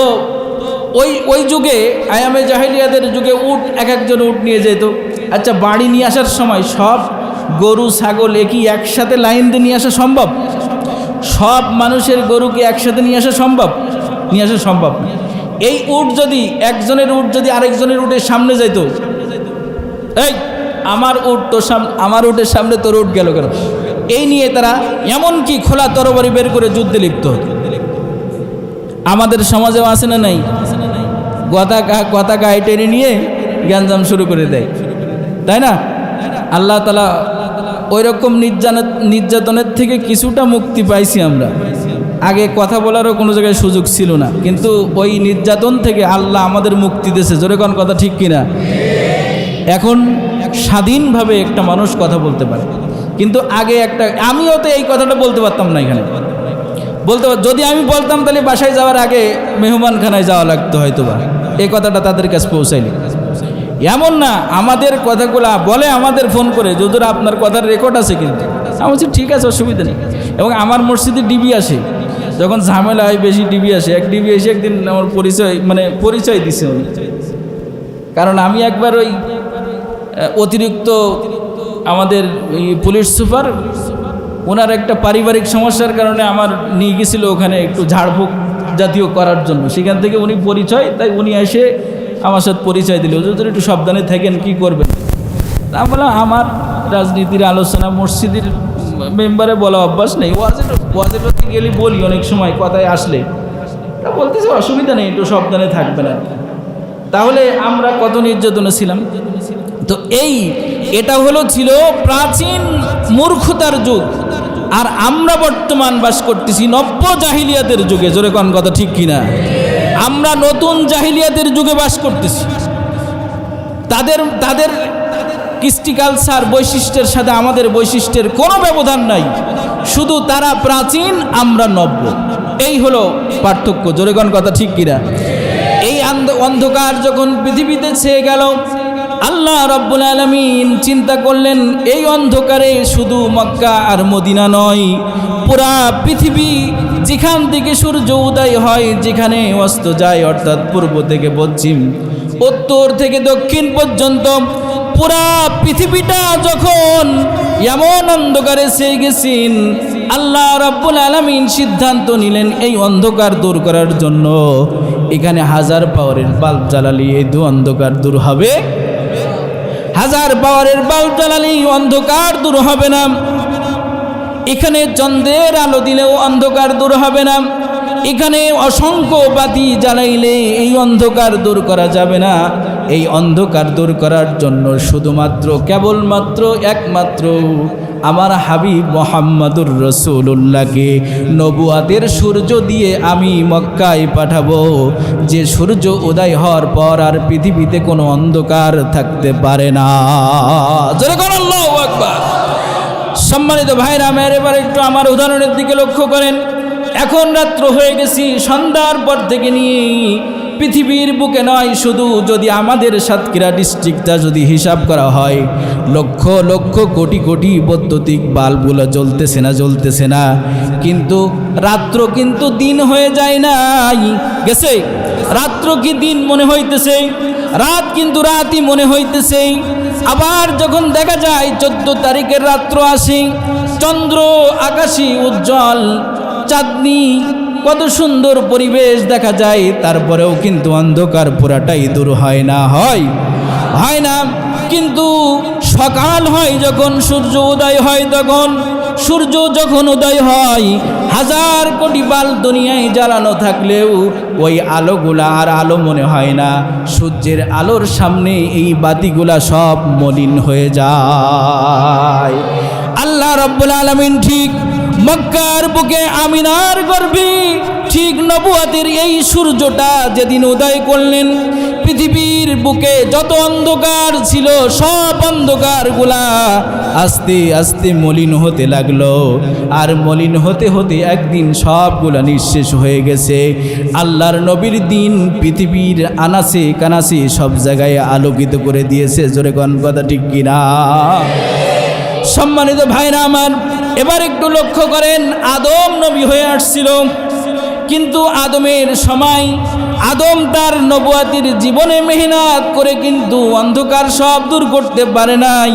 ওই যুগে আয়ামে জাহিলিয়াতের যুগে উট একজন উট নিয়ে যেত। আচ্ছা বাড়ি নিয়ে আসার সময় সব গরু ছাগল একসাথে লাইন দিয়ে নিয়ে আসা সম্ভব? সব মানুষের গরুকে একসাথে নিয়ে আসা সম্ভব? নিয়ে আসা সম্ভব না। এই উট যদি একজনের উট যদি আরেকজনের উটের সামনে যেত, এই আমার উটের সামনে তোর উট গেল কেন, এই নিয়ে তারা এমনকি খোলা তরবারি বের করে যুদ্ধে লিপ্ত হতো। আমাদের সমাজেও আছে না নাই? কথা গায়ে টেনে নিয়ে গ্যাঞ্জাম শুরু করে দেয়, তাই না? আল্লাহ তাআলা ওই রকম নির্যাতনের থেকে কিছুটা মুক্তি পাইছি আমরা। আগে কথা বলারও কোনো জায়গায় সুযোগ ছিল না, কিন্তু ওই নির্যাতন থেকে আল্লাহ আমাদের মুক্তি দিয়েছে। জোরে কোন কথা ঠিক কিনা? এখন স্বাধীনভাবে একটা মানুষ কথা বলতে পারে, কিন্তু আগে আমিও তো এই কথাটা বলতে পারতাম না। এখানে যদি আমি বলতাম তাহলে বাসায় যাওয়ার আগে মেহমানখানায় যাওয়া লাগতো হয়তো বা, এই কথাটা তাদের কাছে পৌঁছাইনি। এমন না, আমাদের কথাগুলা বলে আমাদের ফোন করে, যদিও আপনার কথার রেকর্ড আছে, কিন্তু আমি বলছি ঠিক আছে, অসুবিধা নেই। এবং আমার মসজিদে ডিবি আসে, যখন ঝামেলা হয় বেশি ডিবি আসে। এক ডিবি এসে একদিন আমার পরিচয় দিছে উনি, কারণ আমি একবার ওই অতিরিক্ত আমাদের পুলিশ সুপার ওনার একটা পারিবারিক সমস্যার কারণে আমার নিয়ে গেছিল ওখানে একটু ঝাড়ফুঁক জাতীয় করার জন্য। সেখান থেকে উনি পরিচয়, তাই উনি এসে আমার সাথে পরিচয় দিল, যদি একটু সাবধানে থাকেন, কি করবেন। তা বললাম আমার রাজনীতির আলোচনা মসজিদের মেম্বারে বলা অভ্যাস নেই, ওয়াজের গেলে বলি অনেক সময় কথায় আসলে, তা বলতেছে অসুবিধা নেই, একটু সাবধানে থাকবেন আর। তাহলে আমরা কত নির্যাতনে ছিলাম। তো এটা ছিল প্রাচীন মূর্খতার যুগ, আর আমরা বর্তমান বাস করতেছি নব্য জাহিলিয়াতের যুগে। জোরে কোন কথা ঠিক কিনা? আমরা নতুন জাহিলিয়াতের যুগে বাস করতেছি। তাদের কৃষ্টি কালচার বৈশিষ্ট্যের সাথে আমাদের বৈশিষ্ট্যের কোনো ব্যবধান নাই, শুধু তারা প্রাচীন, আমরা নব্য, এই হলো পার্থক্য। জোরে কোন কথা ঠিক কিনা? এই অন্ধকার যখন পৃথিবীতে ছেয়ে গেল, আল্লাহ রাব্বুল আলামিন চিন্তা করলেন এই অন্ধকারে শুধু মক্কা আর মদিনা নয়, পুরা পৃথিবী, যেখান থেকে সূর্য উদয় হয়, যেখানে অস্ত যায়, অর্থাৎ পূর্ব থেকে পশ্চিম, উত্তর থেকে দক্ষিণ পর্যন্ত পুরা পৃথিবীটা যখন এমন অন্ধকারে ছেয়ে গেছেন, আল্লাহ রাব্বুল আলামিন সিদ্ধান্ত নিলেন এই অন্ধকার দূর করার জন্য এখানে 1000 পাওয়ারের বাল্ব জ্বালালে এই অন্ধকার দূর হবে। 1000 পাওয়ারের বাল্ব জ্বালালেই অন্ধকার দূর হবে না। এখানে চন্দ্রের আলো দিলেও অন্ধকার দূর হবে না। এখানে অসংখ্য বাতি জ্বালাইলে এই অন্ধকার দূর করা যাবে না। এই অন্ধকার দূর করার জন্য শুধুমাত্র কেবলমাত্র একমাত্র আমার হাবিব মোহাম্মদুর রাসূলুল্লাহকে নবুয়াতের সূর্য দিয়ে আমি মক্কায় পাঠাবো, যে সূর্য উদয় হওয়ার পর আর পৃথিবীতে কোনো অন্ধকার থাকতে পারে না। জোরে বলেন আল্লাহু আকবার। সম্মানিত ভাইরা আমার, এবার একটু আমার উদাহরণের দিকে লক্ষ্য করেন। এখন রাত্র হয়ে গেছি, সন্ধ্যার পর থেকে নিয়ে পৃথিবীর বুকে নয়, শুধু যদি আমাদের সাতক্ষীরা ডিস্ট্রিক্টটা যদি হিসাব করা হয়, লক্ষ লক্ষ কোটি কোটি বৈদ্যুতিক বাল্বগুলো জ্বলতেছে না, কিন্তু রাত্র কিন্তু দিন হয়ে যায় নাই, গেছে। রাত্র কি দিন মনে হইতেছে, রাত কিন্তু রাতই মনে হইতেছে। আবার যখন দেখা যায় 14 তারিখের রাত্র আসে, চন্দ্র আকাশে উজ্জ্বল, চাঁদনি, কত সুন্দর পরিবেশ দেখা যায়, তারপরেও কিন্তু অন্ধকার পুরাটাই দূর হয় না, হয় না। কিন্তু সকাল হয় যখন, সূর্য উদয় হয় তখন, সূর্য যখন উদয় হয়, হাজার কোটি বাল্ব দুনিয়ায় জ্বালানো থাকলেও ওই আলোগুলা আর আলো মনে হয় না। সূর্যের আলোর সামনে এই বাতিগুলা সব মলিন হয়ে যায়। আল্লাহ রাব্বুল আলামিন ঠিক মক্কার বুকে আমিনার গর্ভে ঠিক নবুয়াতের এই সূর্যটা যেদিন উদয় করলেন, পৃথিবীর বুকে যত অন্ধকার ছিল সব অন্ধকারগুলা আস্তে আস্তে মলিন হতে লাগলো। আর মলিন হতে হতে একদিন সবগুলা নিঃশেষ হয়ে গেছে। আল্লাহর নবীর দিন পৃথিবীর আনাসে কানাসে সব জায়গায় আলোকিত করে দিয়েছে। জোরে কোন কথা ঠিক কিনা? সম্মানিত ভাইরা আমার, এবার একটু লক্ষ্য করেন, আদম নবী হয়ে আসছিল, কিন্তু আদমের সময় আদম তার নবুয়াতির জীবনে মেহনত করে কিন্তু অন্ধকার সব দূর করতে পারে নাই।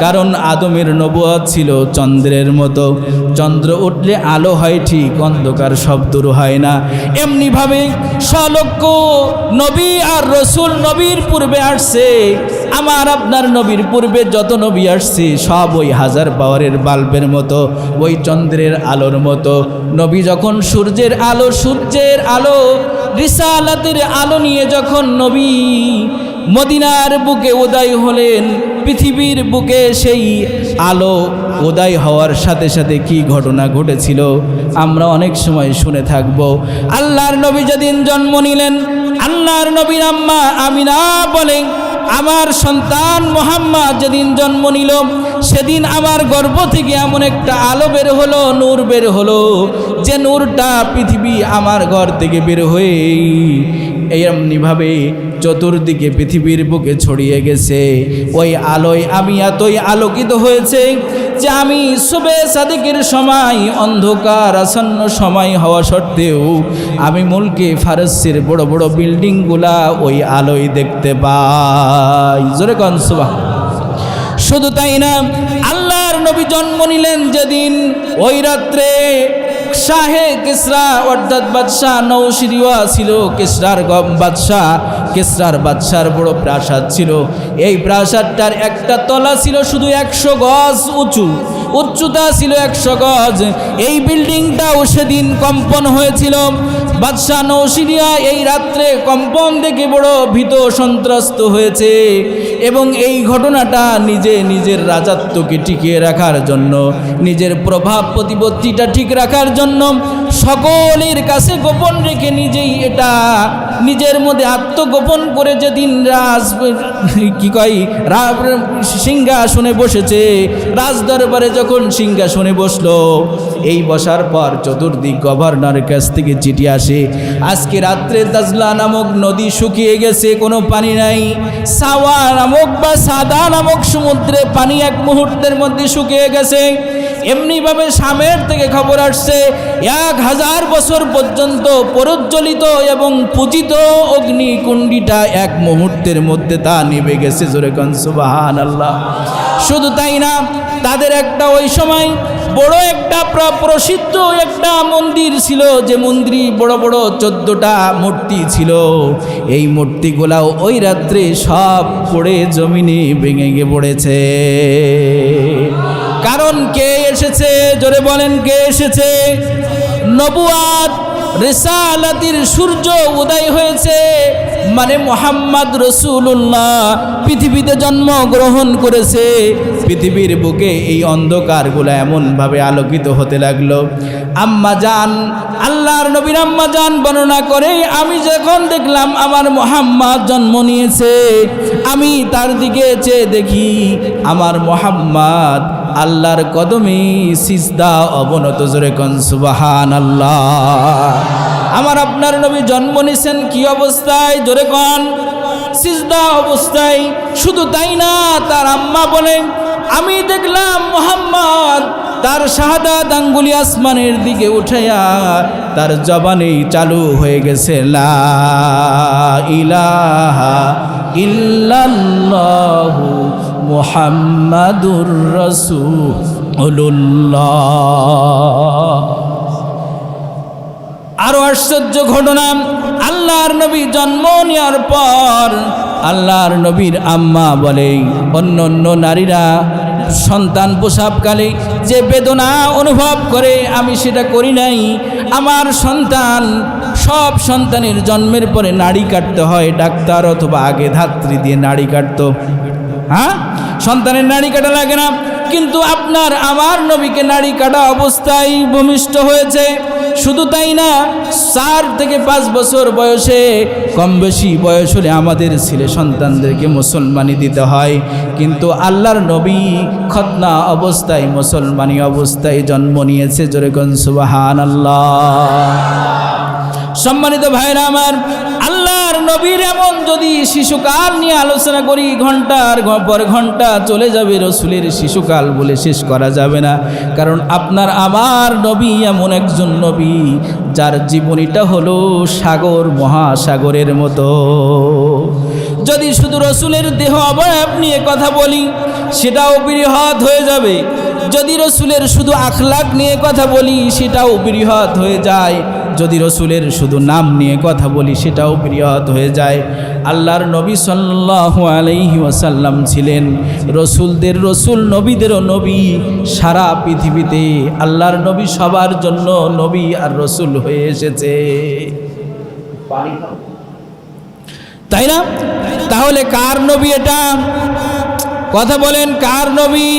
কারণ আদমের নবুয়াত ছিল চন্দ্রের মতো, চন্দ্র উঠলে আলো হয় ঠিক, অন্ধকার সব দূর হয় না। এমনিভাবে সলক্ষ নবী আর রসুল নবীর পূর্বে আসছে, আমার আপনার নবীর পূর্বে যত নবী আসছে সব ওই হাজার পাওয়ারের বাল্বের মতো, ওই চন্দ্রের আলোর মতো। নবী যখন সূর্যের আলো রিসালাতের আলো নিয়ে যখন নবী মদিনার বুকে উদয় হলেন, পৃথিবীর বুকে সেই আলো উদয় হওয়ার সাথে সাথে কি ঘটনা ঘটেছিল আমরা অনেক সময় শুনে থাকব। আল্লাহর নবী যেদিন জন্ম নিলেন, আল্লাহর নবীর আম্মা আমিনা বলেন, আমার সন্তান মোহাম্মদ যেদিন জন্ম নিল, সেদিন আমার গর্ভ থেকে এমন একটা আলো বের হলো, নূর বের হলো, যে নূরটা পৃথিবী আমার ঘর থেকে বের হয়ে এমনিভাবে চতুর্দিকে পৃথিবীর বুকে ছড়িয়ে গেছে। ওই আলোয় আমি এতই আলোকিত হয়েছে যে আমি সুবে সাদিকের সময়, অন্ধকার আসন্ন সময় হওয়া সত্ত্বেও আমি মুলকে ফারসের বড় বড় বিল্ডিংগুলা ওই আলোয় দেখতে পাই। জোরে কোন সুবহানাল্লাহ। শুধু তাই না, আল্লাহর নবী জন্ম নিলেন যেদিন, ওই রাত্রে শাহে কিসরা অর্থাৎ বাদশাহ নৌশিরিওয়া ছিল, কিসরার বাদশাহ, কিসরার বাদশার বড় প্রাসাদ ছিল। এই প্রাসাদটার একটা তলা ছিল শুধু 100 গজ উঁচু, উচ্চতা ছিল 100 গজ। এই বিল্ডিংটাও সেদিন কম্পন হয়েছিল। বাদশাহ নৌশিরিয়া এই রাত্রে কম্পন দেখে বড় ভীত সন্ত্রস্ত হয়েছে, এবং এই ঘটনাটা নিজের রাজত্বকে টিকিয়ে রাখার জন্য, নিজের প্রভাব প্রতিপত্তিটা ঠিক রাখার জন্য সকলের কাছে গোপন রেখে নিজেই এটা নিজের মধ্যে আত্মগোপন করে যেদিন সিংহাসনে বসেছে, রাজ দরবারে যখন সিংহাসনে বসলো, এই বসার পর চতুর্দিক গভর্নরের কাছ থেকে চিঠি আসে, আজকে রাত্রে দাজলা নামক নদী শুকিয়ে গেছে, কোনো পানি নাই। সাওয়া নামক বা সাদা নামক সমুদ্রে পানি এক মুহূর্তের মধ্যে শুকিয়ে গেছে। এমনিভাবে সামের থেকে খবর আসছে 1000 বছর পর্যন্ত প্রজ্বলিত এবং পূজিত অগ্নিকুণ্ডীটা এক মুহূর্তের মধ্যে তা নিভে গেছে। জোরে কোন সুবহানাল্লাহ। শুধু তাই না, তাদের একটা ওই সময় বড় একটা প্রসিদ্ধ একটা মন্দির ছিল, যে মন্দিরে বড় বড় 14টা মূর্তি ছিল। এই মূর্তিগুলাও ওই রাত্রে সব পড়ে জমিনে ভেঙে গিয়ে পড়েছে। কারণ কে এসেছে? জোরে বলেন, কে এসেছে? নবুয়াত রিসালাতির সূর্য উদয় হয়েছে, মানে মুহাম্মদ রাসূলুল্লাহ পৃথিবীতে জন্মগ্রহণ করেছে। পৃথিবীর বুকে এই অন্ধকারগুলো এমনভাবে আলোকিত হতে লাগলো। আম্মা জান, আল্লাহর নবীর আম্মা জান বর্ণনা করে, আমি যখন দেখলাম আমার মুহাম্মদ জন্ম নিয়েছে, আমি তার দিকে চেয়ে দেখি আমার মুহাম্মদ আল্লাহর কদমে সিজদা অবনত। জোরে কোন সুবহানাল্লাহ। আমার আপনার নবী জন্ম নিয়েছেন কি অবস্থায়? জোরে কোন, সিজদা অবস্থায়। শুধু তাই না, তার আম্মা বলেন, আমি দেখলাম মুহাম্মদ তার শাহাদাত আঙ্গুলি আসমানের দিকে উঠাইয়া তার জবানেই চালু হয়ে গেছে, লা ইলাহা ইল্লাল্লাহু মুহাম্মাদুর রাসূলুল্লাহ। আরো আশ্চর্য ঘটনা, আল্লাহর নবী জন্ম নেওয়ার পর আল্লাহর নবীর আম্মা বলে, অন্য অন্য নারীরা সন্তান প্রসবকালে যে বেদনা অনুভব করে আমি সেটা করি নাই। আমার সন্তান, সব সন্তানের জন্মের পরে নাড়ি কাটতে হয়, ডাক্তার অথবা আগে ধাত্রী দিয়ে নাড়ি কাটতো। হ্যাঁ, সন্তানের নাড়ি কাটা লাগে না, কিন্তু আপনার আমার নবীকে নাড়ি কাটা অবস্থায় ভূমিষ্ঠ হয়েছে। শুধু তাই না, 4 থেকে 5 বছর বয়সে, কম বেশি বয়স হলে আমাদের ছেলে সন্তানদেরকে মুসলমানি দিতে হয়, কিন্তু আল্লাহর নবী খতনা অবস্থায়, মুসলমানি অবস্থায় জন্ম নিয়েছে। জোরে কোন সুবহানাল্লাহ। সম্মানিত ভাইরা আমার, আল্লাহর নবীর এমন যদি শিশুকাল নিয়ে আলোচনা করি, ঘন্টার পর ঘন্টা চলে যাবে। রসুলের শিশুকাল বলে শেষ করা যাবে না, কারণ আপনার আমার নবী এমন একজন নবী যার জীবনীটা হলো সাগর, মহাসাগরের মতো। যদি শুধু রসুলের দেহ অবয়ব নিয়ে কথা বলি সেটাও বৃহৎ হয়ে যাবে, যদি রসুলের শুধু আখলাক নিয়ে কথা বলি সেটাও বৃহৎ হয়ে যায়, যদি রসুলের শুধু নাম নিয়ে কথা বলি সেটাও বৃহৎ হয়ে যায়। আল্লাহর নবী সাল্লাল্লাহু আলাইহি ওয়াসাল্লাম ছিলেন রসুলদের রসুল, নবীদেরও নবী। সারা পৃথিবীতে আল্লাহর নবী সবার জন্য নবী আর রসুল হয়ে এসেছে, তাই না? তাহলে কার নবী এটা? কথা বলেন, কার নবী?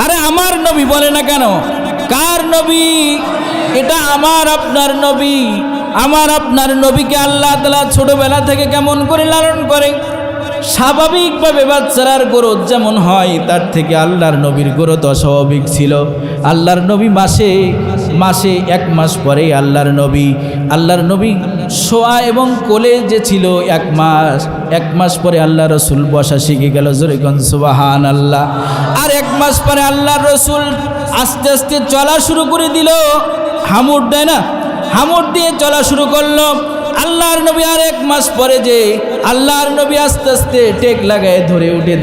আরে আমার নবী বলে না কেন? কার নবী এটা? আমার আপনার নবী। আমার আপনার নবীকে আল্লাহ তাআলা ছোটবেলা থেকে কেমন করে লালন করে? স্বাভাবিকভাবে বাচ্চার গ্রোথ যেমন হয়, তার থেকে আল্লাহর নবীর গ্রোথ অস্বাভাবিক ছিল। আল্লাহর নবী মাসে 1 মাস পরে আল্লাহর নবী শোয়া এবং কোলে যে ছিল 1 মাস পরে আল্লাহ রসুল বসা শিখে গেল। জোরে কোন সুবহানাল্লাহ। আর 1 মাস পরে আল্লাহর রসুল আস্তে আস্তে চলা শুরু করে দিল। হামুর দেয় না, হামুর দিয়ে চলা শুরু করলো। আল্লাহর নবী আর 1 মাস পরে যে আল্লাহর নবী আস্তে আস্তে টেক লাগায় ধরে উঠে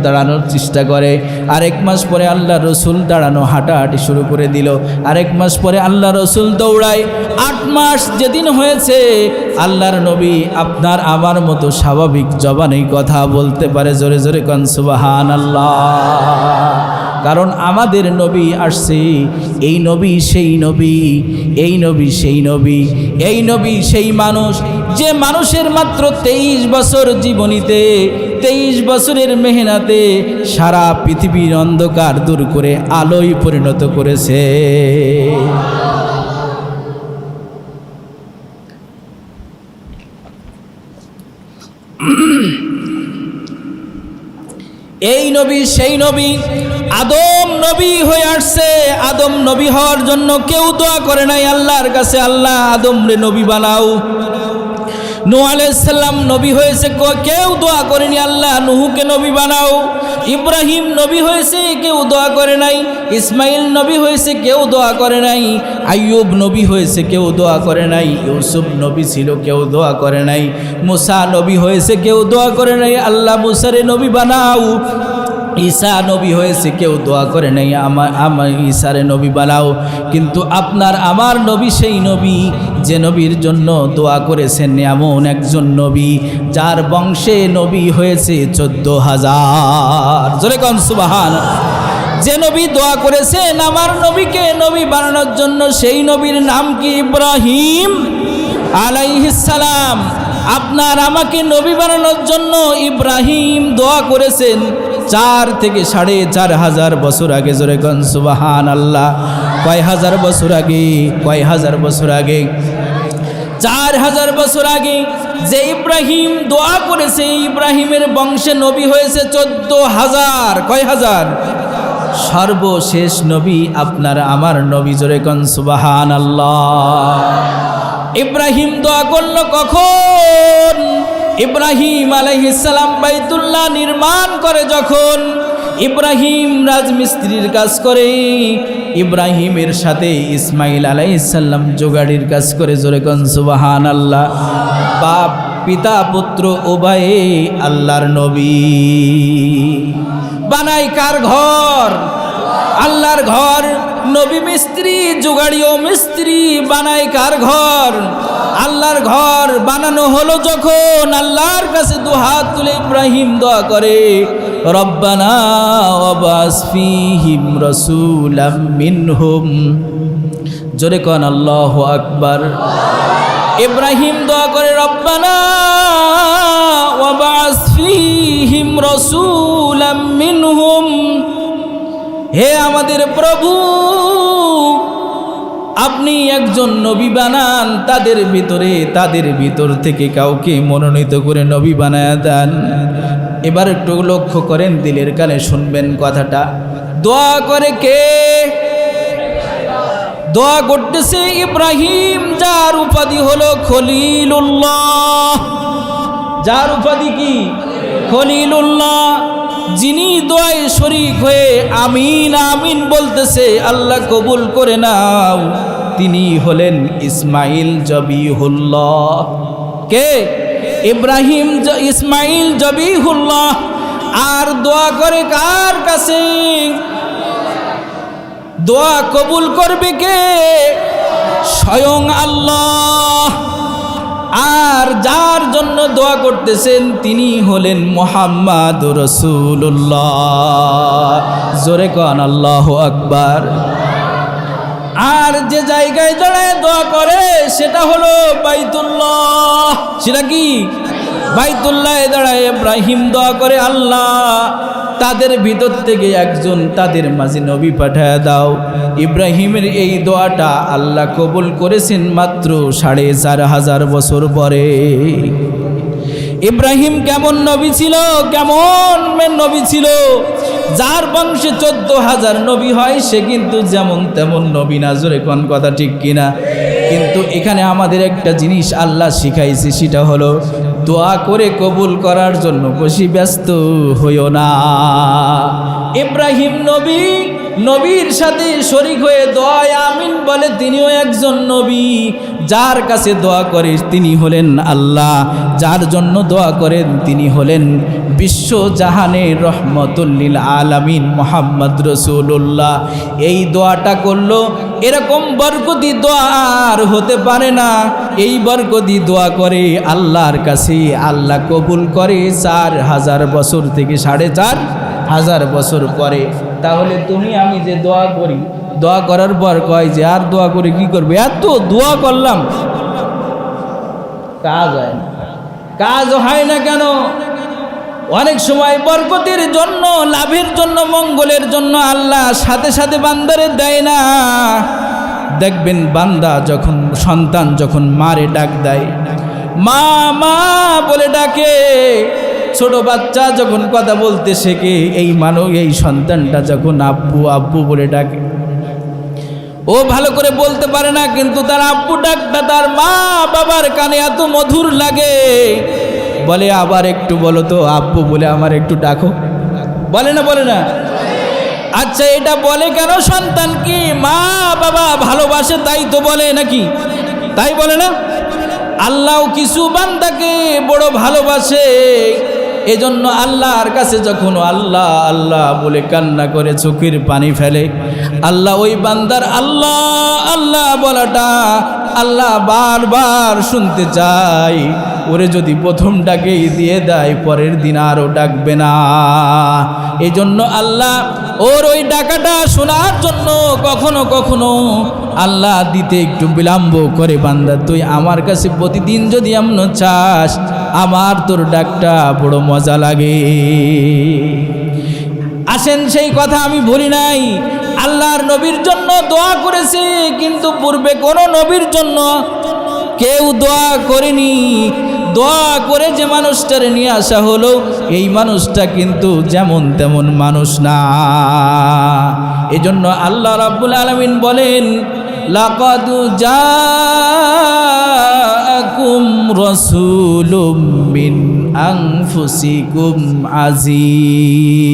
দাঁড়ানোর চেষ্টা করে। আর 1 মাস পরে আল্লাহ রসুল দাঁড়ানো হাঁটাহাঁটি শুরু করে দিল। আর 1 মাস পরে আল্লাহ রসুল দৌড়ায়। 8 মাস যেদিন হয়েছে আল্লাহর নবী আপনার আমার মতো স্বাভাবিক জবানেই কথা বলতে পারে। জোরে জোরে কোন সুবহানাল্লাহ। কারণ আমাদের নবী আসছে, এই নবী সেই নবী, এই নবী সেই নবী, এই নবী সেই মানুষ যে মানুষের মাত্র 23 বছর জীবনীতে, 23 বছরের মেহনতে সারা পৃথিবীর অন্ধকার দূর করে আলোয় পরিণত করেছে। এই নবী সেই নবী। আদম নবী হয়ে আসছে। আদম নবী হওয়ার জন্য কেউ দোয়া করে নাই আল্লাহর কাছে, আল্লাহ আদম রে নবী বানাও। নূহ আলাইহিস সালাম নবী হয়েছে, কেউ দোয়া করেনি আল্লাহ নূহকে নবী বানাও। ইব্রাহিম নবী হয়েছে, কেউ দোয়া করে নাই। ইসমাইল নবী হয়েছে, কেউ দোয়া করে নাই। আইয়ুব নবী হয়েছে, কেউ দোয়া করে নাই। ইউসুফ নবী ছিল, কেউ দোয়া করে নাই। মুসা নবী হয়েছে, কেউ দোয়া করে নাই আল্লাহ মুসারে নবী বানাও। ঈসা নবী হয়েছে, কেউ দোয়া করে নাই আমার ঈসারে নবী বানাও। কিন্তু আপনার আমার নবী সেই নবী যে নবীর জন্য দোয়া করেছেন এমন একজন নবী যার বংশে নবী হয়েছে 14,000। জোরে কোন সুবহানাল্লাহ। যে নবী দোয়া করেছেন আমার নবীকে নবী বানানোর জন্য, সেই নবীর নাম কি? ইব্রাহিম আলাইহিস সালাম। আপনার আমাকে নবী বানানোর জন্য ইব্রাহিম দোয়া করেছেন 4 থেকে 4.5 বছর আগে। জোরে কোন সুবহানাল্লাহ। কয় হাজার বছর আগে? কয় হাজার বছর আগে? 4000 বছর আগে যে ইব্রাহিম দোয়া করেছে, ইব্রাহিমের বংশে নবী হয়েছে 14,000। কয় হাজার? সর্বশেষ নবী আপনার আমার নবী। জোরে কোন সুবহানাল্লাহ। ইব্রাহিম দোয়া করলো কখন? ইব্রাহিম আলাইহিস সালাম বাইতুল্লাহ নির্মাণ করে যখন। ইব্রাহিম রাজমিস্ত্রির কাজ করে, ইব্রাহিমের সাথে ইসমাইল আলাইহিস সালাম জোগাড়ির কাজ করে। জোরে কোন সুবহানাল্লাহ। বাপ পিতা পুত্র উভয়ে আল্লাহর নবী। বানাই কার ঘর? আল্লাহর ঘর। নবী মিস্ত্রি, জোগাড়িও মিস্ত্রি। বানাই কার ঘর? আল্লাহর ঘর। বানানো হলো যখন আল্লাহর কাছে দুহাত তুলে ইব্রাহিম দোয়া করে, রব্বানা ওয়াবাস ফীহিম রাসূলাম মিনহুম। জোরে কোন আল্লাহু আকবার। ইব্রাহিম দোয়া করে, রব্বানা ওয়াবাস ফীহিম রাসূলাম মিনহুম। হে আমাদের প্রভু, আপনি একজন নবী বানান, তাদের ভিতর থেকে কাউকে মনোনীত করে নবী বানায়া দেন। এবার একটু লক্ষ্য করেন, দিলের কানে শুনবেন কথাটা। দোয়া করে কে? দোয়া করতেছে ইব্রাহিম, যার উপাধি হলো খলিলুল্লাহ। যার উপাধি কি? খলিলুল্লাহ। যিনি দোয়ায় শরীক হয়ে আমিন আমিন বলতেছে, আল্লাহ কবুল করে নাও, তিনি হলেন ইসমাইল জবিহুল্লাহ। কে? ইব্রাহিম ইসমাইল জবিহুল্লাহ। আর দোয়া করে কার কাছে? দোয়া কবুল করবে কে? স্বয়ং আল্লাহ। আর যার জন্য দোয়া করতেছেন তিনি হলেন মুহাম্মাদুর রাসূলুল্লাহ। জোরে কোন আল্লাহু আকবার। আর যে জায়গায় দাঁড়ায় দোয়া করে সেটা হলো বাইতুল্লাহ। সেটা কি? বাইতুল্লাহে দাঁড়ায় ইব্রাহিম দোয়া করে, আল্লাহ তাদের ভিতর থেকে একজন তাদের মাঝে নবী পাঠায় দাও। ইব্রাহিমের এই দোয়াটা আল্লাহ কবুল করেছেন মাত্র 4.5 বছর পরে। ইব্রাহিম কেমন নবী ছিল? কেমন নবী ছিল? যার বংশে 14,000 নবী হয়, সে কিন্তু যেমন তেমন নবী না। জোরে কোন কথা ঠিক কিনা? কিন্তু এখানে আমাদের একটা জিনিস আল্লাহ শিখাইছে, সেটা হলো দোয়া করে কবুল করার জন্য বেশি ব্যস্ত হইও না। ইব্রাহিম নবী, নবীর সাথে শরীক হয়ে দোয়ায় আমিন বলে, তিনিও একজন নবী। যার কাছে দোয়া করে তিনি হলেন আল্লাহ, যার জন্য দোয়া করেন তিনি হলেন বিশ্বজাহানের রহমতুল লিল আলামিন মুহাম্মদ রাসূলুল্লাহ। এই দোয়াটা করলো, এরকম বরকতি দোয়া আর হতে পারে না। এই বরকতি দোয়া করে আল্লাহর কাছে আল্লাহ কবুল করে 4,000 বছর থেকে 4,500 বছর পরে। তাহলে তুমি আমি যে দোয়া করি, দোয়া করার পর কয় যে আর দোয়া করে কি করবে? এত দোয়া করলাম, কাজ হয় না। কাজ হয় না কেন? অনেক সময় বরকতের জন্য, লাভের জন্য, মঙ্গলের জন্য আল্লাহ সাথে সাথে বান্দারে দেয় না। দেখবেন বান্দা যখন, সন্তান যখন মারে ডাক দেয়, মা মা বলে ডাকে, ছোট বাচ্চা যখন কথা বলতে শেখে, এই সন্তানটা যখন আব্বু আব্বু বলে ডাকে, ও ভালো করে বলতে পারে না, কিন্তু তার আব্বু ডাকটা তার মা বাবার কানে এত মধুর লাগে। বলে আবার একটু বলো তো আব্বু বলে আমার একটু ডাকো। বলে না? বলে না? আচ্ছা, এটা বলে কেন? সন্তান কি মা বাবা ভালোবাসে তাই তো বলে, নাকি? তাই বলে না? আল্লাহও কিছু বান্দাকে বড় ভালোবাসে। এজন্য আল্লাহর কাছে যখন আল্লাহ আল্লাহ বলে কান্না করে, চোখের পানি ফেলে, আল্লাহ ওই বান্দার আল্লাহ আল্লাহ বলাটা আল্লাহ বারবার শুনতে চাই, ওরে যদি প্রথম ডাকেই দিয়ে দেয় পরের দিন আরও ডাকবে না। এই জন্য আল্লাহ ওর ওই ডাকাটা শোনার জন্য কখনো কখনো আল্লাহ দিতে একটু বিলম্ব করে, বান্দা তুই আমার কাছে প্রতিদিন যদি এমন চাস, আমার তোর ডাকটা বড় মজা লাগে। আসেন, সেই কথা আমি বলি নাই, আল্লাহর নবীর জন্য দোয়া করেছে, কিন্তু পূর্বে কোনো নবীর জন্য কেউ দোয়া করেনি। দোয়া করে যে মানুষটারে নিয়ে আসা হলো, এই মানুষটা কিন্তু যেমন তেমন মানুষ না। এজন্য আল্লাহ রাব্বুল আলামিন বলেন, লাকাদ জাআকুম রাসূলুম মিন আনফুসিকুম আজিজ।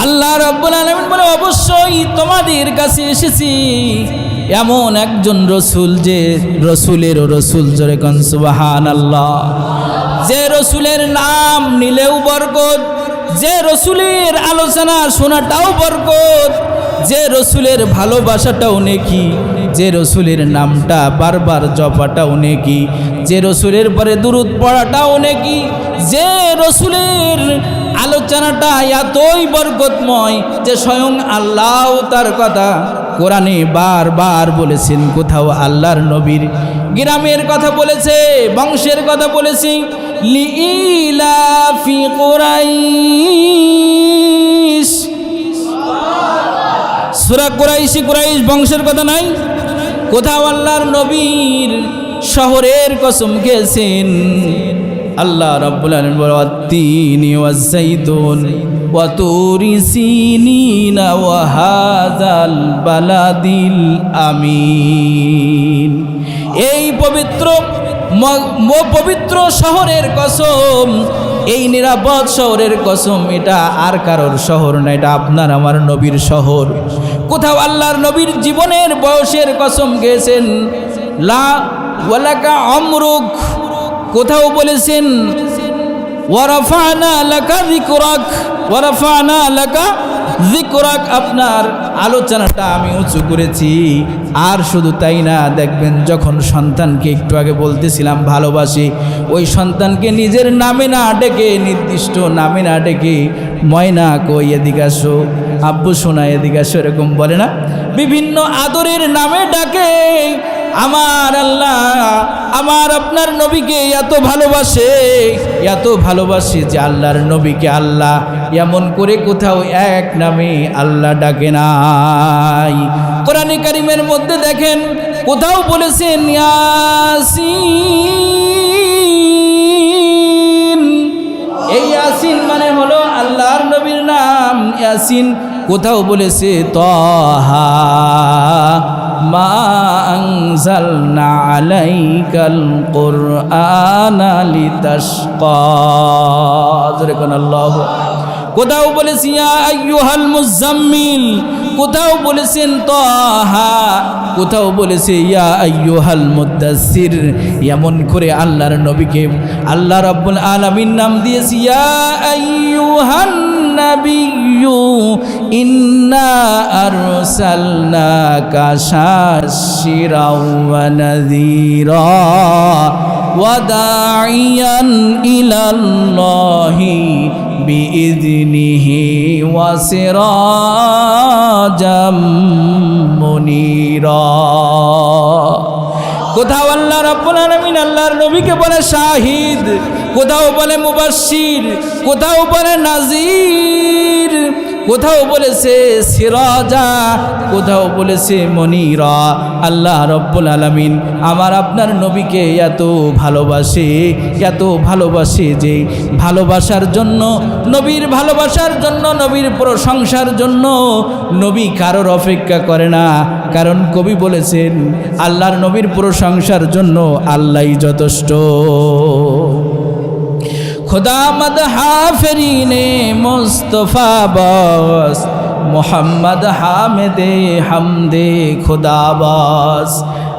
আল্লাহ রাব্বুল আলামিন বলে, অবশ্যই তোমাদের কাছে এসেছি এমন একজন রসুল, যে রসুলেরও রসুল, জোরে কোন সুবহানাল্লাহ, যে রসুলের নাম নিলেও বরকত, যে রসুলের আলোচনা শোনাটাও বরকত, যে রসুলের ভালোবাসাটাও নেকি, যে রসুলের নামটা বারবার জপাটাও নেকি, যে রসুলের পরে দুরূদ পড়াটাও নেকি, যে রসুলের আলোচনাটা এতই বরকতময় যে স্বয়ং আল্লাহ তার কথা কোরআনে বারবার বলেছেন। কোথাও আল্লাহর নবীর গ্রামের কথা বলেছে, বংশের কথা বলেছে, লিইলাফি কুরাইশ, সূরা কুরাইশি, কুরাইশ বংশের কথা নাই। কোথাও আল্লাহর নবীর শহরের কসম খেয়েছেন। আল্লাহ রাব্বুল আলামিন বলেন, ওয়াত-তিনি ওয়াজ-যাইতুন ওয়া তুরি সিনিনা ওয়া হাযাল বালাদিল আমিন। এই পবিত্র শহরের কসম, এই নিরাপদ শহরের কসম, এটা আর কারোর শহর না, এটা আপনার আমার নবীর শহর। কোথাও আল্লাহর নবীর জীবনের বয়সের কসম খেয়েছেন, লা ওয়ালাকা আমরুক, কোথাও বলেছেন ওয়ারাফানা লাকা যিকরাক, ওয়ারাফানা লাকা যিকরাক, আপনার আলোচনাটা আমি উঁচু করেছি। আর শুধু তাই না, দেখবেন যখন সন্তানকে একটু আগে বলতেছিলাম ভালোবাসি, ওই সন্তানকে নিজের নামে না ডেকে, নির্দিষ্ট নামে না ডেকে, ময়না কই এদিকে আসো, আব্বু সোনা এদিকে আসো, এরকম বলে না, বিভিন্ন আদরের নামে ডাকে। আমার আল্লাহ আমার আপনার নবীকে এত ভালোবাসে, এত ভালোবাসে যে আল্লাহর নবীকে আল্লাহ এমন করে কোথাও এক নামে আল্লাহ ডাকে নাই। কোরআনে কারিমের মধ্যে দেখেন, কোথাও বলেছেন ইয়াসিন, এই ইয়াসিন মানে হলো আল্লাহর নবীর নাম ইয়াসিন। কোথাও বলেছে তাহা মা আনজালনা আলাইকাল কুরআনা লিতাশকা, আল্লাহু। কোথাও বলেছি ইয়া আইয়ুহাল মুজাম্মিল, কোথাও বলেছেন তাহা, কোথাও বলেছে ইয়া আইয়ুহাল মুদ্দাসসির। এমন করে আল্লাহর নবীকে আল্লাহ রাব্বুল আলামিন নাম দিয়েছে ইয়া আইয়ুহান নাবিয়্যু ইন্না আরসালনাকা শাশিরাও ওয়া নাযীরা ওয়া দাঈয়ান ইলাল্লাহি বিইذনিহি ওয়া সিরাজাম মুনীরা। কোথাও আল্লাহ রাব্বুল আলামিন আল্লাহর নবীকে বলে শাহিদ, কোথাও বলে মুবাশশির, কোথাও বলে নাজির, কোথাও বলেছে সিরাজা, কোথাও বলেছে মনিরা। আল্লাহ রাব্বুল আলামিন আমার আপনার নবীকে এত ভালোবাসে, এত ভালোবাসে যে ভালোবাসার জন্য, নবীর ভালোবাসার জন্য, নবীর প্রশংসার জন্য নবী কারোর অপেক্ষা করে না। কারণ কবি বলেছেন আল্লাহর নবীর প্রশংসার জন্য আল্লাহই যথেষ্ট। खुदा मदहा फरीने मुस्तफ़ा बस, मोहम्मद हामिदे हमदे खुदा बस।